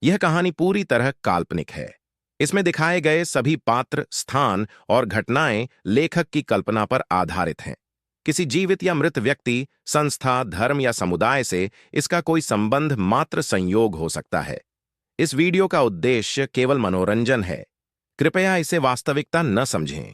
यह कहानी पूरी तरह काल्पनिक है। इसमें दिखाए गए सभी पात्र, स्थान और घटनाएं लेखक की कल्पना पर आधारित हैं। किसी जीवित या मृत व्यक्ति, संस्था, धर्म या समुदाय से इसका कोई संबंध मात्र संयोग हो सकता है। इस वीडियो का उद्देश्य केवल मनोरंजन है। कृपया इसे वास्तविकता न समझें।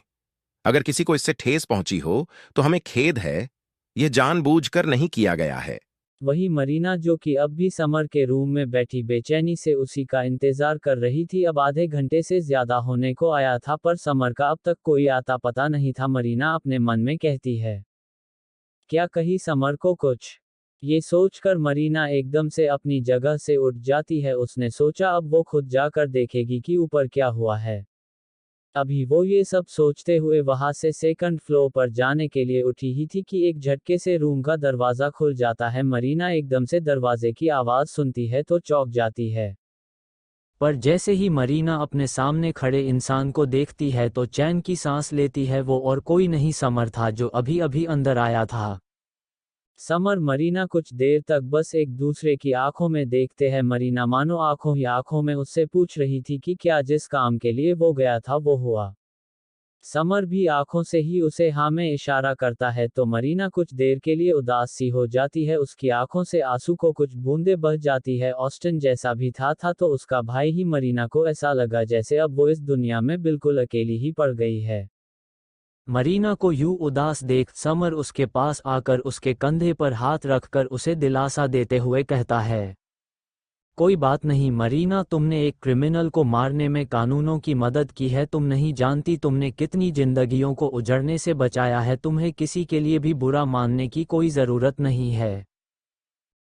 अगर किसी को इससे ठेस पहुंची हो, तो हमें खेद है। यह जानबूझकर नहीं किया गया है। वही मरीना जो कि अब भी समर के रूम में बैठी बेचैनी से उसी का इंतजार कर रही थी, अब आधे घंटे से ज्यादा होने को आया था पर समर का अब तक कोई आता पता नहीं था। मरीना अपने मन में कहती है, क्या कही समर को कुछ? ये सोचकर मरीना एकदम से अपनी जगह से उठ जाती है। उसने सोचा अब वो खुद जाकर देखेगी कि ऊपर क्या हुआ है। अभी वो ये सब सोचते हुए वहां से सेकंड फ्लोर पर जाने के लिए उठी ही थी कि एक झटके से रूम का दरवाजा खुल जाता है। मरीना एकदम से दरवाजे की आवाज सुनती है तो चौंक जाती है। पर जैसे ही मरीना अपने सामने खड़े इंसान को देखती है तो चैन की सांस लेती है। वो और कोई नहीं समर था जो अभी अभी अंदर आया था। समर मरीना कुछ देर तक बस एक दूसरे की आंखों में देखते हैं। मरीना मानो आंखों ही आंखों में उससे पूछ रही थी कि क्या जिस काम के लिए वो गया था वो हुआ। समर भी आंखों से ही उसे हाँ में इशारा करता है तो मरीना कुछ देर के लिए उदास सी हो जाती है। उसकी आंखों से आंसू को कुछ बूंदें बह जाती है। ऑस्टिन जैसा भी था तो उसका भाई ही। मरीना को ऐसा लगा जैसे अब वो इस दुनिया में बिल्कुल अकेली ही पड़ गई है। मरीना को यूं उदास देख समर उसके पास आकर उसके कंधे पर हाथ रखकर उसे दिलासा देते हुए कहता है, कोई बात नहीं मरीना, तुमने एक क्रिमिनल को मारने में कानूनों की मदद की है। तुम नहीं जानती तुमने कितनी जिंदगियों को उजड़ने से बचाया है। तुम्हें किसी के लिए भी बुरा मानने की कोई ज़रूरत नहीं है।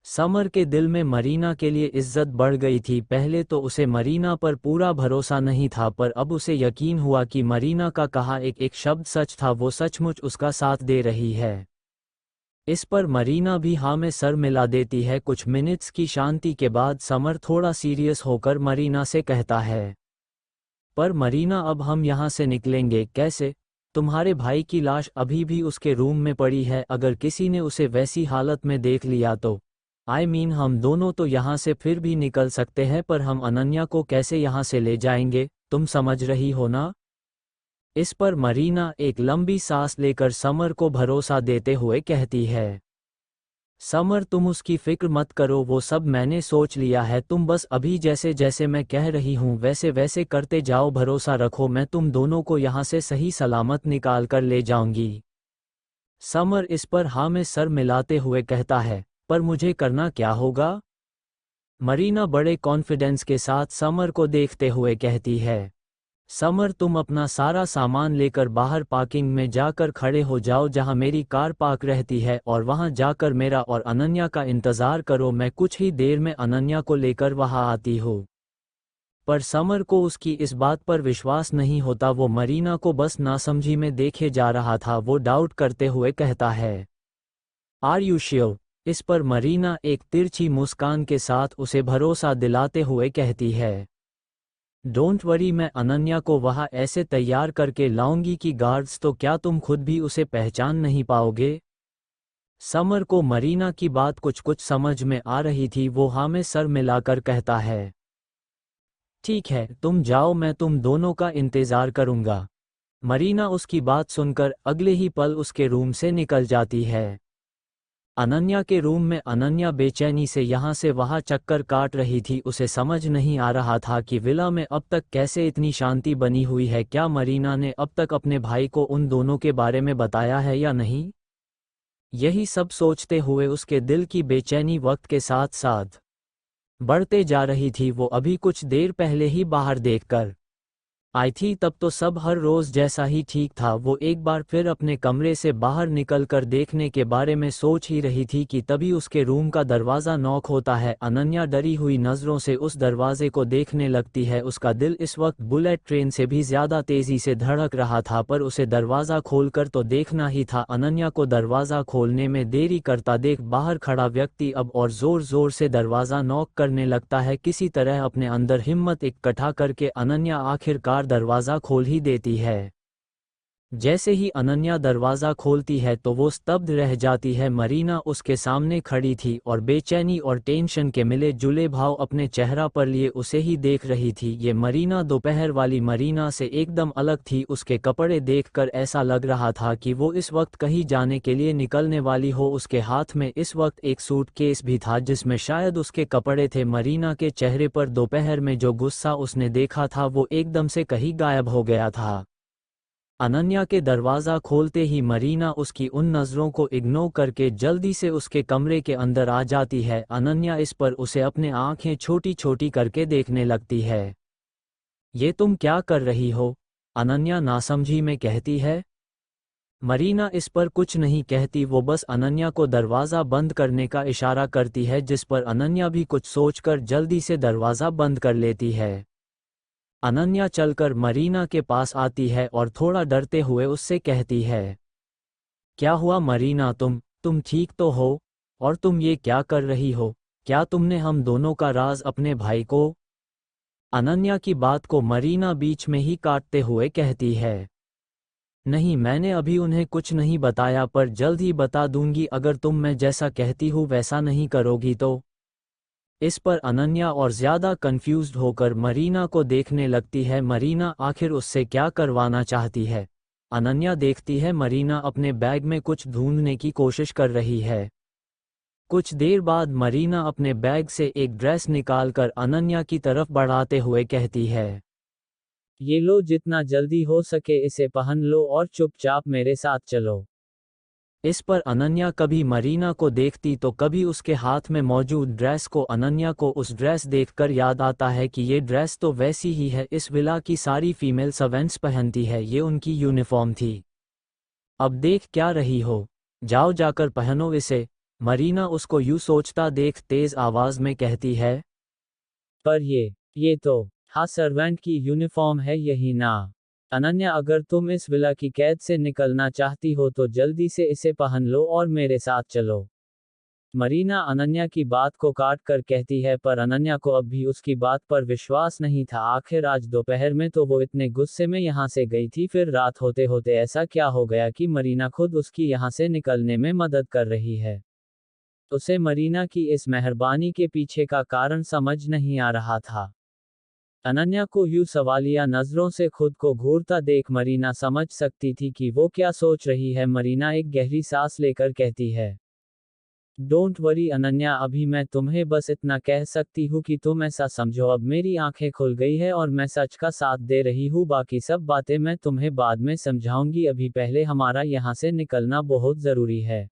समर के दिल में मरीना के लिए इज्जत बढ़ गई थी। पहले तो उसे मरीना पर पूरा भरोसा नहीं था पर अब उसे यकीन हुआ कि मरीना का कहा एक एक शब्द सच था। वो सचमुच उसका साथ दे रही है। इस पर मरीना भी हाँ में सर मिला देती है। कुछ मिनट्स की शांति के बाद समर थोड़ा सीरियस होकर मरीना से कहता है, पर मरीना अब हम यहाँ से निकलेंगे कैसे? तुम्हारे भाई की लाश अभी भी उसके रूम में पड़ी है। अगर किसी ने उसे वैसी हालत में देख लिया तो हम दोनों तो यहाँ से फिर भी निकल सकते हैं पर हम अनन्या को कैसे यहाँ से ले जाएंगे? तुम समझ रही हो ना? इस पर मरीना एक लंबी सांस लेकर समर को भरोसा देते हुए कहती है, समर तुम उसकी फिक्र मत करो, वो सब मैंने सोच लिया है। तुम बस अभी जैसे जैसे मैं कह रही हूँ वैसे वैसे करते जाओ, भरोसा रखो, मैं तुम दोनों को यहाँ से सही सलामत निकाल कर ले जाऊंगी। समर इस पर हाँ में सर मिलाते हुए कहता है, पर मुझे करना क्या होगा? मरीना बड़े कॉन्फिडेंस के साथ समर को देखते हुए कहती है, समर तुम अपना सारा सामान लेकर बाहर पार्किंग में जाकर खड़े हो जाओ जहां मेरी कार पार्क रहती है और वहां जाकर मेरा और अनन्या का इंतजार करो। मैं कुछ ही देर में अनन्या को लेकर वहां आती हूँ। पर समर को उसकी इस बात पर विश्वास नहीं होता। वो मरीना को बस नासमझी में देखे जा रहा था। वो डाउट करते हुए कहता है, आर यू श्योर? इस पर मरीना एक तिरछी मुस्कान के साथ उसे भरोसा दिलाते हुए कहती है, डोंट वरी, मैं अनन्या को वहाँ ऐसे तैयार करके लाऊंगी कि गार्ड्स तो क्या तुम खुद भी उसे पहचान नहीं पाओगे। समर को मरीना की बात कुछ कुछ समझ में आ रही थी। वो हाँ में सर मिलाकर कहता है, ठीक है तुम जाओ, मैं तुम दोनों का इंतजार करूंगा। मरीना उसकी बात सुनकर अगले ही पल उसके रूम से निकल जाती है। अनन्या के रूम में अनन्या बेचैनी से यहाँ से वहाँ चक्कर काट रही थी। उसे समझ नहीं आ रहा था कि विला में अब तक कैसे इतनी शांति बनी हुई है। क्या मरीना ने अब तक अपने भाई को उन दोनों के बारे में बताया है या नहीं? यही सब सोचते हुए उसके दिल की बेचैनी वक्त के साथ साथ बढ़ते जा रही थी। वो अभी कुछ देर पहले ही बाहर देखकर आई थी, तब तो सब हर रोज जैसा ही ठीक था। वो एक बार फिर अपने कमरे से बाहर निकलकर देखने के बारे में सोच ही रही थी कि तभी उसके रूम का दरवाज़ा नॉक होता है। अनन्या डरी हुई नज़रों से उस दरवाजे को देखने लगती है। उसका दिल इस वक्त बुलेट ट्रेन से भी ज़्यादा तेज़ी से धड़क रहा था पर उसे दरवाज़ा खोलकर तो देखना ही था। अनन्या को दरवाज़ा खोलने में देरी करता देख बाहर खड़ा व्यक्ति अब और ज़ोर ज़ोर से दरवाज़ा नॉक करने लगता है। किसी तरह अपने अंदर हिम्मत इकट्ठा करके अनन्या आखिरकार दरवाज़ा खोल ही देती है। जैसे ही अनन्या दरवाज़ा खोलती है तो वो स्तब्ध रह जाती है। मरीना उसके सामने खड़ी थी और बेचैनी और टेंशन के मिले जुले भाव अपने चेहरा पर लिए उसे ही देख रही थी। ये मरीना दोपहर वाली मरीना से एकदम अलग थी। उसके कपड़े देखकर ऐसा लग रहा था कि वो इस वक्त कहीं जाने के लिए निकलने वाली हो। उसके हाथ में इस वक्त एक सूटकेस भी था जिसमें शायद उसके कपड़े थे। मरीना के चेहरे पर दोपहर में जो गुस्सा उसने देखा था वो एकदम से कहीं गायब हो गया था। अनन्या के दरवाज़ा खोलते ही मरीना उसकी उन नज़रों को इग्नोर करके जल्दी से उसके कमरे के अंदर आ जाती है। अनन्या इस पर उसे अपने आंखें छोटी छोटी करके देखने लगती है। ये तुम क्या कर रही हो? अनन्या नासमझी में कहती है। मरीना इस पर कुछ नहीं कहती, वो बस अनन्या को दरवाज़ा बंद करने का इशारा करती है, जिस पर अनन्या भी कुछ सोचकर जल्दी से दरवाज़ा बंद कर लेती है। अनन्या चलकर मरीना के पास आती है और थोड़ा डरते हुए उससे कहती है, क्या हुआ मरीना, तुम ठीक तो हो? और तुम ये क्या कर रही हो? क्या तुमने हम दोनों का राज अपने भाई को? अनन्या की बात को मरीना बीच में ही काटते हुए कहती है, नहीं, मैंने अभी उन्हें कुछ नहीं बताया, पर जल्द ही बता दूंगी अगर तुम मैं जैसा कहती हूँ वैसा नहीं करोगी तो। इस पर अनन्या और ज़्यादा कंफ्यूज्ड होकर मरीना को देखने लगती है। मरीना आखिर उससे क्या करवाना चाहती है? अनन्या देखती है मरीना अपने बैग में कुछ ढूंढने की कोशिश कर रही है। कुछ देर बाद मरीना अपने बैग से एक ड्रेस निकालकर अनन्या की तरफ बढ़ाते हुए कहती है, ये लो, जितना जल्दी हो सके इसे पहन लो और चुपचाप मेरे साथ चलो। इस पर अनन्या कभी मरीना को देखती तो कभी उसके हाथ में मौजूद ड्रेस को। अनन्या को उस ड्रेस देखकर याद आता है कि ये ड्रेस तो वैसी ही है इस विला की सारी फीमेल सर्वेंट्स पहनती है, ये उनकी यूनिफॉर्म थी। अब देख क्या रही हो, जाओ जाकर पहनो इसे। मरीना उसको यूं सोचता देख तेज आवाज में कहती है, पर ये तो हाँ सर्वेंट की यूनिफॉर्म है, यही ना? अनन्या, अगर तुम इस विला की कैद से निकलना चाहती हो तो जल्दी से इसे पहन लो और मेरे साथ चलो। मरीना अनन्या की बात को काट कर कहती है, पर अनन्या को अब भी उसकी बात पर विश्वास नहीं था। आखिर आज दोपहर में तो वो इतने गुस्से में यहाँ से गई थी, फिर रात होते होते ऐसा क्या हो गया कि मरीना खुद उसकी यहाँ से निकलने में मदद कर रही है? उसे मरीना की इस मेहरबानी के पीछे का कारण समझ नहीं आ रहा था। अनन्या को यूं सवालिया नजरों से खुद को घूरता देख मरीना समझ सकती थी कि वो क्या सोच रही है। मरीना एक गहरी सांस लेकर कहती है, डोंट वरी अनन्या, अभी मैं तुम्हें बस इतना कह सकती हूँ कि तुम ऐसा समझो अब मेरी आंखें खुल गई है और मैं सच का साथ दे रही हूँ। बाकी सब बातें मैं तुम्हें बाद में समझाऊंगी, अभी पहले हमारा यहाँ से निकलना बहुत जरूरी है।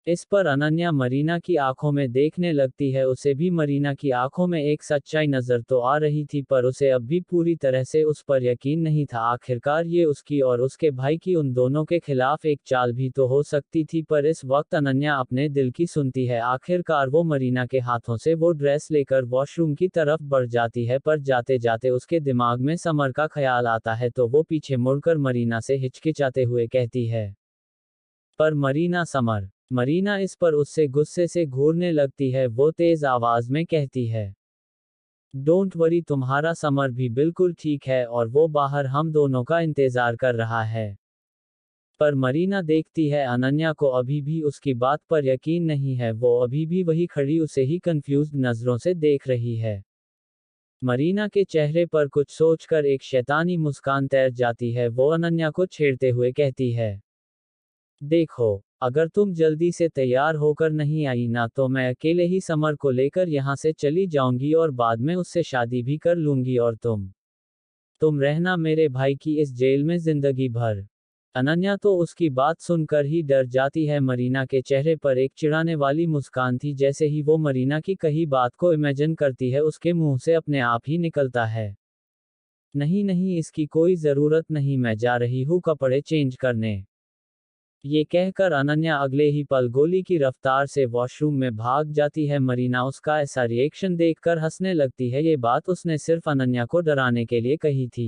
इस पर अनन्या मरीना की आंखों में देखने लगती है। उसे भी मरीना की आंखों में एक सच्चाई नजर तो आ रही थी, पर उसे अब भी पूरी तरह से उस पर यकीन नहीं था। आखिरकार ये उसकी और उसके भाई की, उन दोनों के खिलाफ एक चाल भी तो हो सकती थी। पर इस वक्त अनन्या अपने दिल की सुनती है। आखिरकार वो मरीना के हाथों से वो ड्रेस लेकर वॉशरूम की तरफ बढ़ जाती है, पर जाते जाते उसके दिमाग में समर का ख्याल आता है तो वो पीछे मुड़कर मरीना से हिचकिचाते हुए कहती है, पर मरीना, समर। मरीना इस पर उससे गुस्से से घूरने लगती है। वो तेज आवाज में कहती है, डोंट वरी, तुम्हारा समर भी बिल्कुल ठीक है और वो बाहर हम दोनों का इंतजार कर रहा है। पर मरीना देखती है अनन्या को अभी भी उसकी बात पर यकीन नहीं है। वो अभी भी वही खड़ी उसे ही कंफ्यूज्ड नजरों से देख रही है। मरीना के चेहरे पर कुछ सोचकर एक शैतानी मुस्कान तैर जाती है। वो अनन्या को छेड़ते हुए कहती है, देखो, अगर तुम जल्दी से तैयार होकर नहीं आई ना तो मैं अकेले ही समर को लेकर यहाँ से चली जाऊंगी और बाद में उससे शादी भी कर लूंगी और तुम रहना मेरे भाई की इस जेल में जिंदगी भर। अनन्या तो उसकी बात सुनकर ही डर जाती है। मरीना के चेहरे पर एक चिढ़ाने वाली मुस्कान थी। जैसे ही वो मरीना की कही बात को इमेजिन करती है उसके मुंह से अपने आप ही निकलता है, नहीं नहीं, इसकी कोई ज़रूरत नहीं, मैं जा रही हूँ कपड़े चेंज करने। ये कहकर अनन्या अगले ही पल गोली की रफ्तार से वॉशरूम में भाग जाती है। मरीना उसका ऐसा रिएक्शन देखकर हंसने लगती है। ये बात उसने सिर्फ अनन्या को डराने के लिए कही थी।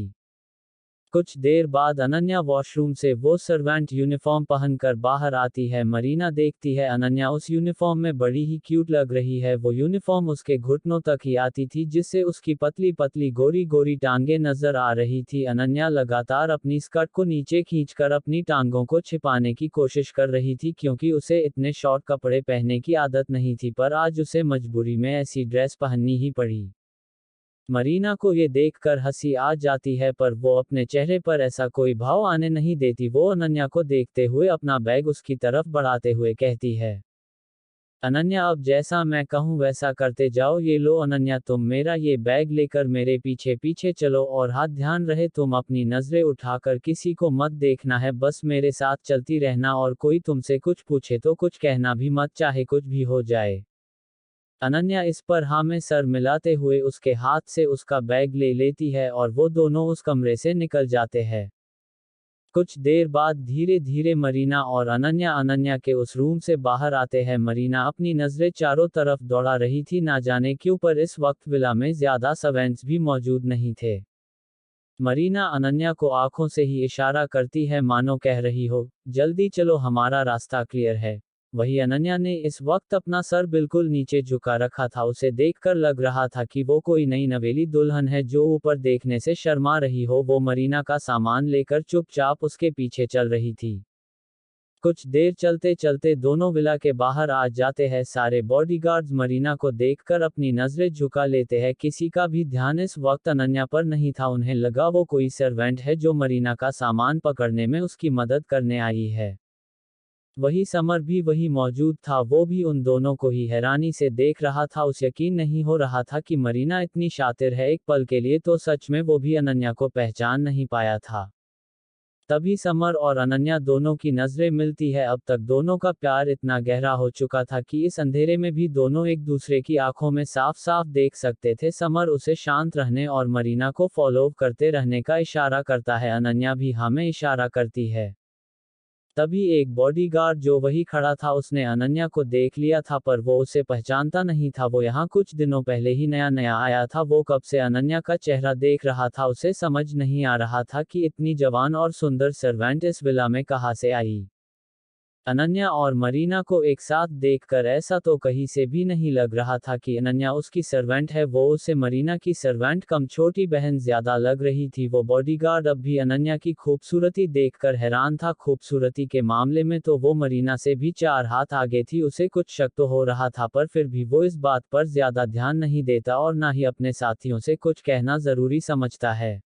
कुछ देर बाद अनन्या वॉशरूम से वो सर्वेंट यूनिफॉर्म पहनकर बाहर आती है। मरीना देखती है अनन्या उस यूनिफॉर्म में बड़ी ही क्यूट लग रही है। वो यूनिफॉर्म उसके घुटनों तक ही आती थी, जिससे उसकी पतली पतली गोरी गोरी टांगें नजर आ रही थी। अनन्या लगातार अपनी स्कर्ट को नीचे खींचकर अपनी टांगों को छिपाने की कोशिश कर रही थी, क्योंकि उसे इतने शॉर्ट कपड़े पहनने की आदत नहीं थी, पर आज उसे मजबूरी में ऐसी ड्रेस पहननी ही पड़ी। मरीना को ये देखकर हंसी आ जाती है, पर वो अपने चेहरे पर ऐसा कोई भाव आने नहीं देती। वो अनन्या को देखते हुए अपना बैग उसकी तरफ बढ़ाते हुए कहती है, अनन्या अब जैसा मैं कहूँ वैसा करते जाओ। ये लो अनन्या, तुम मेरा ये बैग लेकर मेरे पीछे पीछे चलो, और हाथ ध्यान रहे तुम अपनी नजरें उठाकर किसी को मत देखना है, बस मेरे साथ चलती रहना, और कोई तुमसे कुछ पूछे तो कुछ कहना भी मत, चाहे कुछ भी हो जाए। अनन्या इस पर हाँ में सर मिलाते हुए उसके हाथ से उसका बैग ले लेती है, और वो दोनों उस कमरे से निकल जाते हैं। कुछ देर बाद धीरे धीरे मरीना और अनन्या के उस रूम से बाहर आते हैं। मरीना अपनी नजरें चारों तरफ दौड़ा रही थी, ना जाने क्यों, पर इस वक्त विला में ज्यादा सर्वेंट्स भी मौजूद नहीं थे। मरीना अनन्या को आंखों से ही इशारा करती है, मानो कह रही हो, जल्दी चलो हमारा रास्ता क्लियर है। वही अनन्या ने इस वक्त अपना सर बिल्कुल नीचे झुका रखा था। उसे देखकर लग रहा था कि वो कोई नई नवेली दुल्हन है जो ऊपर देखने से शर्मा रही हो। वो मरीना का सामान लेकर चुपचाप उसके पीछे चल रही थी। कुछ देर चलते चलते दोनों विला के बाहर आ जाते हैं। सारे बॉडीगार्ड्स मरीना को देखकर अपनी नजरें झुका लेते हैं। किसी का भी ध्यान इस वक्त अनन्या पर नहीं था। उन्हें लगा वो कोई सर्वेंट है जो मरीना का सामान पकड़ने में उसकी मदद करने आई है। वही समर भी वही मौजूद था। वो भी उन दोनों को ही हैरानी से देख रहा था। उसे यकीन नहीं हो रहा था कि मरीना इतनी शातिर है। एक पल के लिए तो सच में वो भी अनन्या को पहचान नहीं पाया था। तभी समर और अनन्या दोनों की नजरें मिलती है। अब तक दोनों का प्यार इतना गहरा हो चुका था कि इस अंधेरे में भी दोनों एक दूसरे की आंखों में साफ साफ देख सकते थे। समर उसे शांत रहने और मरीना को फॉलो करते रहने का इशारा करता है। अनन्या भी हमें इशारा करती है। तभी एक बॉडीगार्ड जो वही खड़ा था, उसने अनन्या को देख लिया था, पर वो उसे पहचानता नहीं था। वो यहाँ कुछ दिनों पहले ही नया नया आया था। वो कब से अनन्या का चेहरा देख रहा था। उसे समझ नहीं आ रहा था कि इतनी जवान और सुंदर सर्वेंट इस विला में कहाँ से आई। अनन्या और मरीना को एक साथ देखकर ऐसा तो कहीं से भी नहीं लग रहा था कि अनन्या उसकी सर्वेंट है। वो उसे मरीना की सर्वेंट कम छोटी बहन ज्यादा लग रही थी। वो बॉडीगार्ड अब भी अनन्या की खूबसूरती देखकर हैरान था। खूबसूरती के मामले में तो वो मरीना से भी 4 हाथ आगे थी। उसे कुछ शक तो हो रहा था, पर फिर भी वो इस बात पर ज्यादा ध्यान नहीं देता और ना ही अपने साथियों से कुछ कहना जरूरी समझता है।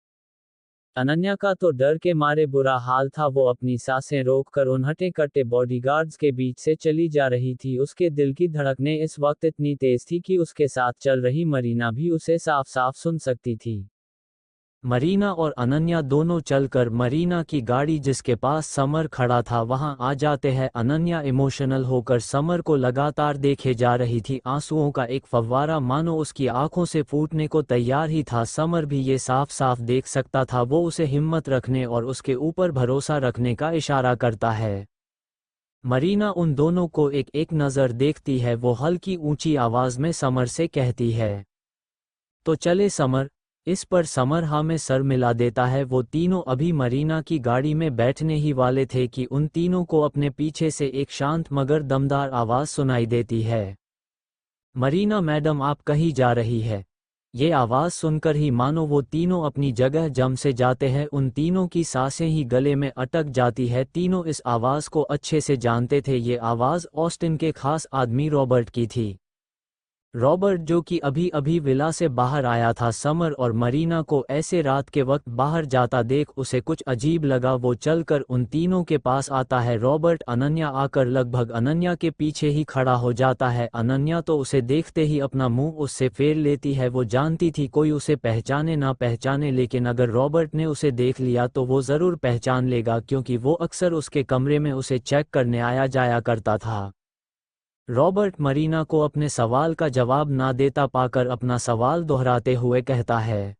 अनन्या का तो डर के मारे बुरा हाल था। वो अपनी सांसें रोककर उन हटे कट्टे बॉडीगार्ड्स के बीच से चली जा रही थी। उसके दिल की धड़कनें इस वक्त इतनी तेज थी कि उसके साथ चल रही मरीना भी उसे साफ साफ सुन सकती थी। मरीना और अनन्या दोनों चलकर मरीना की गाड़ी जिसके पास समर खड़ा था वहां आ जाते हैं। अनन्या इमोशनल होकर समर को लगातार देखे जा रही थी। आंसुओं का एक फव्वारा मानो उसकी आंखों से फूटने को तैयार ही था। समर भी ये साफ साफ देख सकता था। वो उसे हिम्मत रखने और उसके ऊपर भरोसा रखने का इशारा करता है। मरीना उन दोनों को एक एक नज़र देखती है। वो हल्की ऊंची आवाज में समर से कहती है, तो चले समर। इस पर समर हाँ में सर मिला देता है। वो तीनों अभी मरीना की गाड़ी में बैठने ही वाले थे कि उन तीनों को अपने पीछे से एक शांत मगर दमदार आवाज सुनाई देती है। मरीना मैडम, आप कहीं जा रही है? ये आवाज सुनकर ही मानो वो तीनों अपनी जगह जम से जाते हैं। उन तीनों की सांसें ही गले में अटक जाती है। तीनों इस आवाज को अच्छे से जानते थे। ये आवाज ऑस्टिन के खास आदमी रॉबर्ट की थी। रॉबर्ट जो कि अभी अभी विला से बाहर आया था। समर और मरीना को ऐसे रात के वक्त बाहर जाता देख उसे कुछ अजीब लगा। वो चलकर उन तीनों के पास आता है। रॉबर्ट अनन्या आकर लगभग अनन्या के पीछे ही खड़ा हो जाता है। अनन्या तो उसे देखते ही अपना मुंह उससे फेर लेती है। वो जानती थी कोई उसे पहचाने ना पहचाने, लेकिन अगर रॉबर्ट ने उसे देख लिया तो वो जरूर पहचान लेगा, क्योंकि वो अक्सर उसके कमरे में उसे चेक करने आया जाया करता था। रॉबर्ट मरीना को अपने सवाल का जवाब ना देता पाकर अपना सवाल दोहराते हुए कहता है,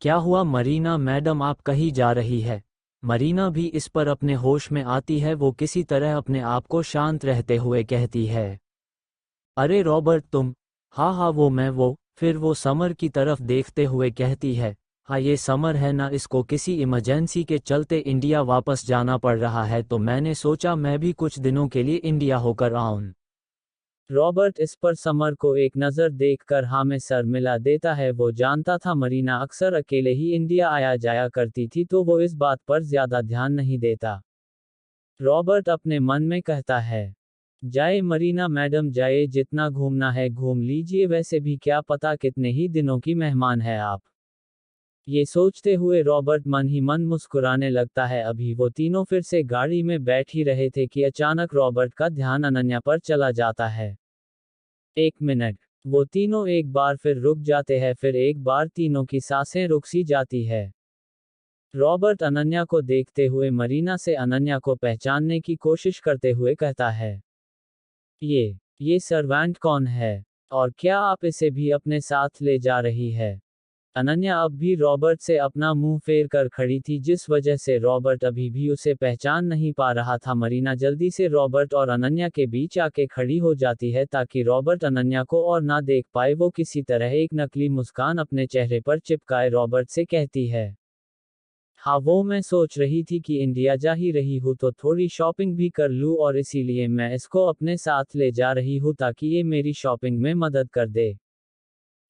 क्या हुआ मरीना मैडम, आप कहीं जा रही है? मरीना भी इस पर अपने होश में आती है। वो किसी तरह अपने आप को शांत रहते हुए कहती है, अरे रॉबर्ट तुम? हाँ हाँ वो मैं। वो फिर वो समर की तरफ देखते हुए कहती है, हाँ ये समर है ना, इसको किसी इमरजेंसी के चलते इंडिया वापस जाना पड़ रहा है, तो मैंने सोचा मैं भी कुछ दिनों के लिए इंडिया होकर आऊं। रॉबर्ट इस पर समर को एक नज़र देखकर हाँ में सर मिला देता है। वो जानता था मरीना अक्सर अकेले ही इंडिया आया जाया करती थी, तो वो इस बात पर ज्यादा ध्यान नहीं देता। रॉबर्ट अपने मन में कहता है, जाए मरीना मैडम जाए, जितना घूमना है घूम लीजिए, वैसे भी क्या पता कितने ही दिनों की मेहमान है आप। ये सोचते हुए रॉबर्ट मन ही मन मुस्कुराने लगता है। अभी वो तीनों फिर से गाड़ी में बैठ ही रहे थे कि अचानक रॉबर्ट का ध्यान अनन्या पर चला जाता है। एक मिनट। वो तीनों एक बार फिर रुक जाते हैं, फिर एक बार तीनों की सांसें रुक सी जाती है। रॉबर्ट अनन्या को देखते हुए मरीना से अनन्या को पहचानने की कोशिश करते हुए कहता है, ये सर्वेंट कौन है और क्या आप इसे भी अपने साथ ले जा रही है? अनन्या अब भी रॉबर्ट से अपना मुंह फेर कर खड़ी थी, जिस वजह से रॉबर्ट अभी भी उसे पहचान नहीं पा रहा था। मरीना जल्दी से रॉबर्ट और अनन्या के बीच आके खड़ी हो जाती है ताकि रॉबर्ट अनन्या को और ना देख पाए। वो किसी तरह एक नकली मुस्कान अपने चेहरे पर चिपकाए रॉबर्ट से कहती है, हाँ वो मैं सोच रही थी कि इंडिया जा ही रही हूँ तो थोड़ी शॉपिंग भी कर लूँ, और इसीलिए मैं इसको अपने साथ ले जा रही हूँ ताकि ये मेरी शॉपिंग में मदद कर दे।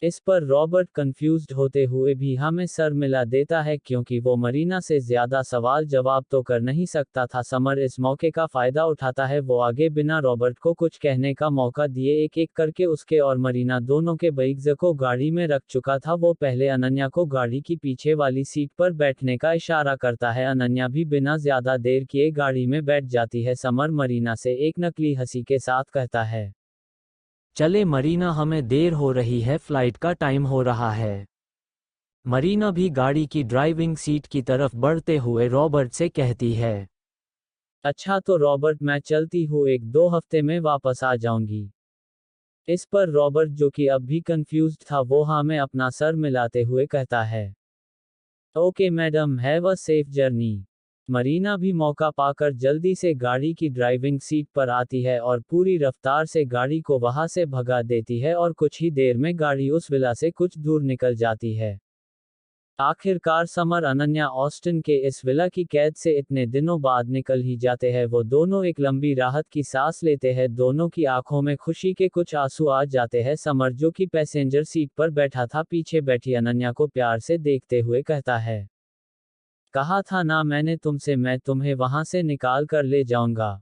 इस पर रॉबर्ट कंफ्यूज्ड होते हुए भी हाँ में सर मिला देता है, क्योंकि वो मरीना से ज्यादा सवाल जवाब तो कर नहीं सकता था। समर इस मौके का फायदा उठाता है। वो आगे बिना रॉबर्ट को कुछ कहने का मौका दिए एक एक करके उसके और मरीना दोनों के बैग्स को गाड़ी में रख चुका था। वो पहले अनन्या को गाड़ी की पीछे वाली सीट पर बैठने का इशारा करता है। अनन्या भी बिना ज्यादा देर किए गाड़ी में बैठ जाती है। समर मरीना से एक नकली हंसी के साथ कहता है, चले मरीना हमें देर हो रही है, फ्लाइट का टाइम हो रहा है। मरीना भी गाड़ी की ड्राइविंग सीट की तरफ बढ़ते हुए रॉबर्ट से कहती है, अच्छा तो रॉबर्ट मैं चलती हूँ, 1-2 हफ्ते में वापस आ जाऊंगी। इस पर रॉबर्ट जो कि अब भी कंफ्यूज्ड था, वो हाँ में अपना सर मिलाते हुए कहता है, okay madam, have a safe journey. Marina भी मौका पाकर जल्दी से गाड़ी की ड्राइविंग सीट पर आती है और पूरी रफ्तार से गाड़ी को वहां से भगा देती है, और कुछ ही देर में गाड़ी उस विला से कुछ दूर निकल जाती है। आखिरकार समर अनन्या ऑस्टिन के इस विला की कैद से इतने दिनों बाद निकल ही जाते हैं। वो दोनों एक लंबी राहत की सांस लेते हैं। दोनों की आंखों में खुशी के कुछ आंसू आ जाते हैं। समर जो कि पैसेंजर सीट पर बैठा था, पीछे बैठी अनन्या को प्यार से देखते हुए कहता है, कहा था ना मैंने तुमसे, मैं तुम्हें वहां से निकाल कर ले जाऊंगा।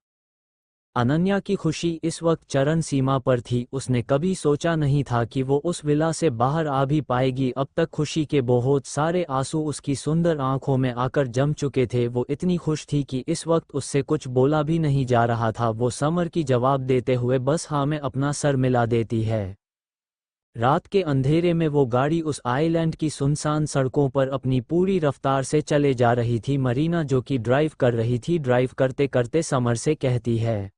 अनन्या की खुशी इस वक्त चरम सीमा पर थी। उसने कभी सोचा नहीं था कि वो उस विला से बाहर आ भी पाएगी। अब तक खुशी के बहुत सारे आंसू उसकी सुंदर आंखों में आकर जम चुके थे। वो इतनी खुश थी कि इस वक्त उससे कुछ बोला भी नहीं जा रहा था। वो समर की जवाब देते हुए बस हाँ में अपना सर मिला देती है। रात के अंधेरे में वो गाड़ी उस आइलैंड की सुनसान सड़कों पर अपनी पूरी रफ्तार से चले जा रही थी। मरीना जो कि ड्राइव कर रही थी, ड्राइव करते करते समर से कहती है,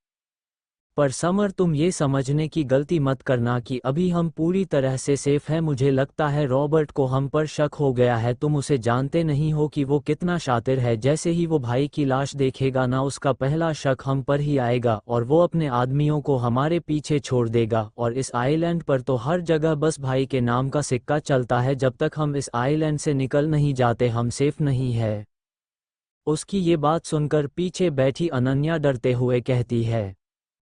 पर समर तुम ये समझने की गलती मत करना कि अभी हम पूरी तरह से सेफ हैं। मुझे लगता है रॉबर्ट को हम पर शक हो गया है। तुम उसे जानते नहीं हो कि वो कितना शातिर है। जैसे ही वो भाई की लाश देखेगा ना, उसका पहला शक हम पर ही आएगा और वो अपने आदमियों को हमारे पीछे छोड़ देगा। और इस आइलैंड पर तो हर जगह बस भाई के नाम का सिक्का चलता है। जब तक हम इस आइलैंड से निकल नहीं जाते हम सेफ नहीं है। उसकी ये बात सुनकर पीछे बैठी अनन्या डरते हुए कहती है,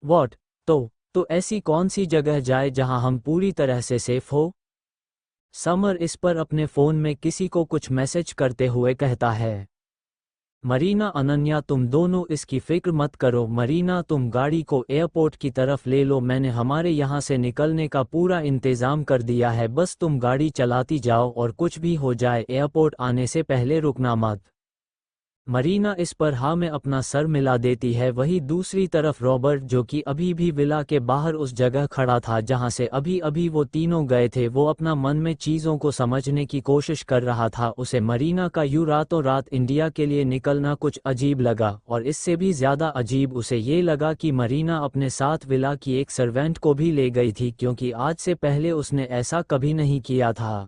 वॉट? तो ऐसी कौन सी जगह जाए जहां हम पूरी तरह से सेफ हो? समर इस पर अपने फोन में किसी को कुछ मैसेज करते हुए कहता है, मरीना अनन्या तुम दोनों इसकी फिक्र मत करो। मरीना तुम गाड़ी को एयरपोर्ट की तरफ ले लो, मैंने हमारे यहाँ से निकलने का पूरा इंतजाम कर दिया है। बस तुम गाड़ी चलाती जाओ और कुछ भी हो जाए एयरपोर्ट आने से पहले रुकना मत। मरीना इस पर हाँ में अपना सर मिला देती है। वही दूसरी तरफ रॉबर्ट जो कि अभी भी विला के बाहर उस जगह खड़ा था जहां से अभी अभी वो तीनों गए थे, वो अपना मन में चीज़ों को समझने की कोशिश कर रहा था। उसे मरीना का यूं रातों रात इंडिया के लिए निकलना कुछ अजीब लगा, और इससे भी ज़्यादा अजीब उसे ये लगा कि मरीना अपने साथ विला की एक सर्वेंट को भी ले गई थी, क्योंकि आज से पहले उसने ऐसा कभी नहीं किया था।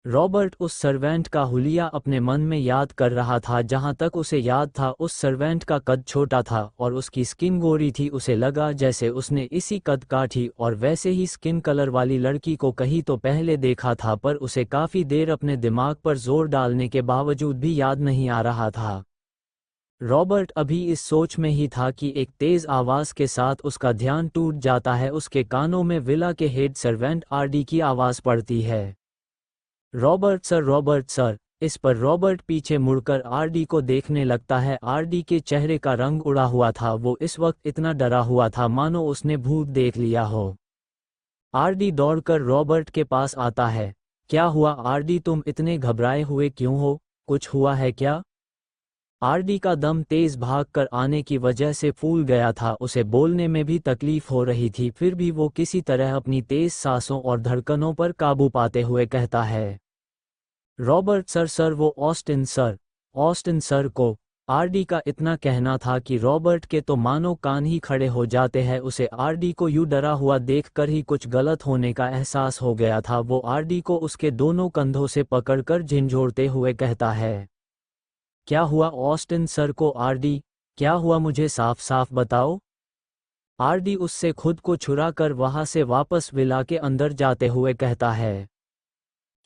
रॉबर्ट उस सर्वेंट का हुलिया अपने मन में याद कर रहा था। जहां तक उसे याद था उस सर्वेंट का कद छोटा था और उसकी स्किन गोरी थी। उसे लगा जैसे उसने इसी कद का थी और वैसे ही स्किन कलर वाली लड़की को कहीं तो पहले देखा था, पर उसे काफ़ी देर अपने दिमाग पर जोर डालने के बावजूद भी याद नहीं आ रहा था। रॉबर्ट अभी इस सोच में ही था कि एक तेज आवाज के साथ उसका ध्यान टूट जाता है। उसके कानों में विला के हेड सर्वेंट आरडी की आवाज पड़ती है। Robert sir. इस पर रॉबर्ट पीछे मुड़कर आरडी को देखने लगता है। आरडी के चेहरे का रंग उड़ा हुआ था। वो इस वक्त इतना डरा हुआ था मानो उसने भूत देख लिया हो। आरडी दौड़कर रॉबर्ट के पास आता है। क्या हुआ आरडी, तुम इतने घबराए हुए क्यों हो? कुछ हुआ है क्या? आरडी का दम तेज भागकर आने की वजह से फूल गया था। उसे बोलने में भी तकलीफ हो रही थी, फिर भी वो किसी तरह अपनी तेज सांसों और धड़कनों पर काबू पाते हुए कहता है, रॉबर्ट सर वो ऑस्टिन सर को। आरडी का इतना कहना था कि रॉबर्ट के तो मानो कान ही खड़े हो जाते हैं। उसे आरडी को यूं डरा हुआ देखकर ही कुछ गलत होने का एहसास हो गया था। वो आरडी को उसके दोनों कंधों से पकड़कर झिंझोड़ते हुए कहता है, क्या हुआ ऑस्टिन सर को? आरडी, क्या हुआ मुझे साफ साफ बताओ। आरडी उससे खुद को छुड़ाकर वहां से वापस विला के अंदर जाते हुए कहता है,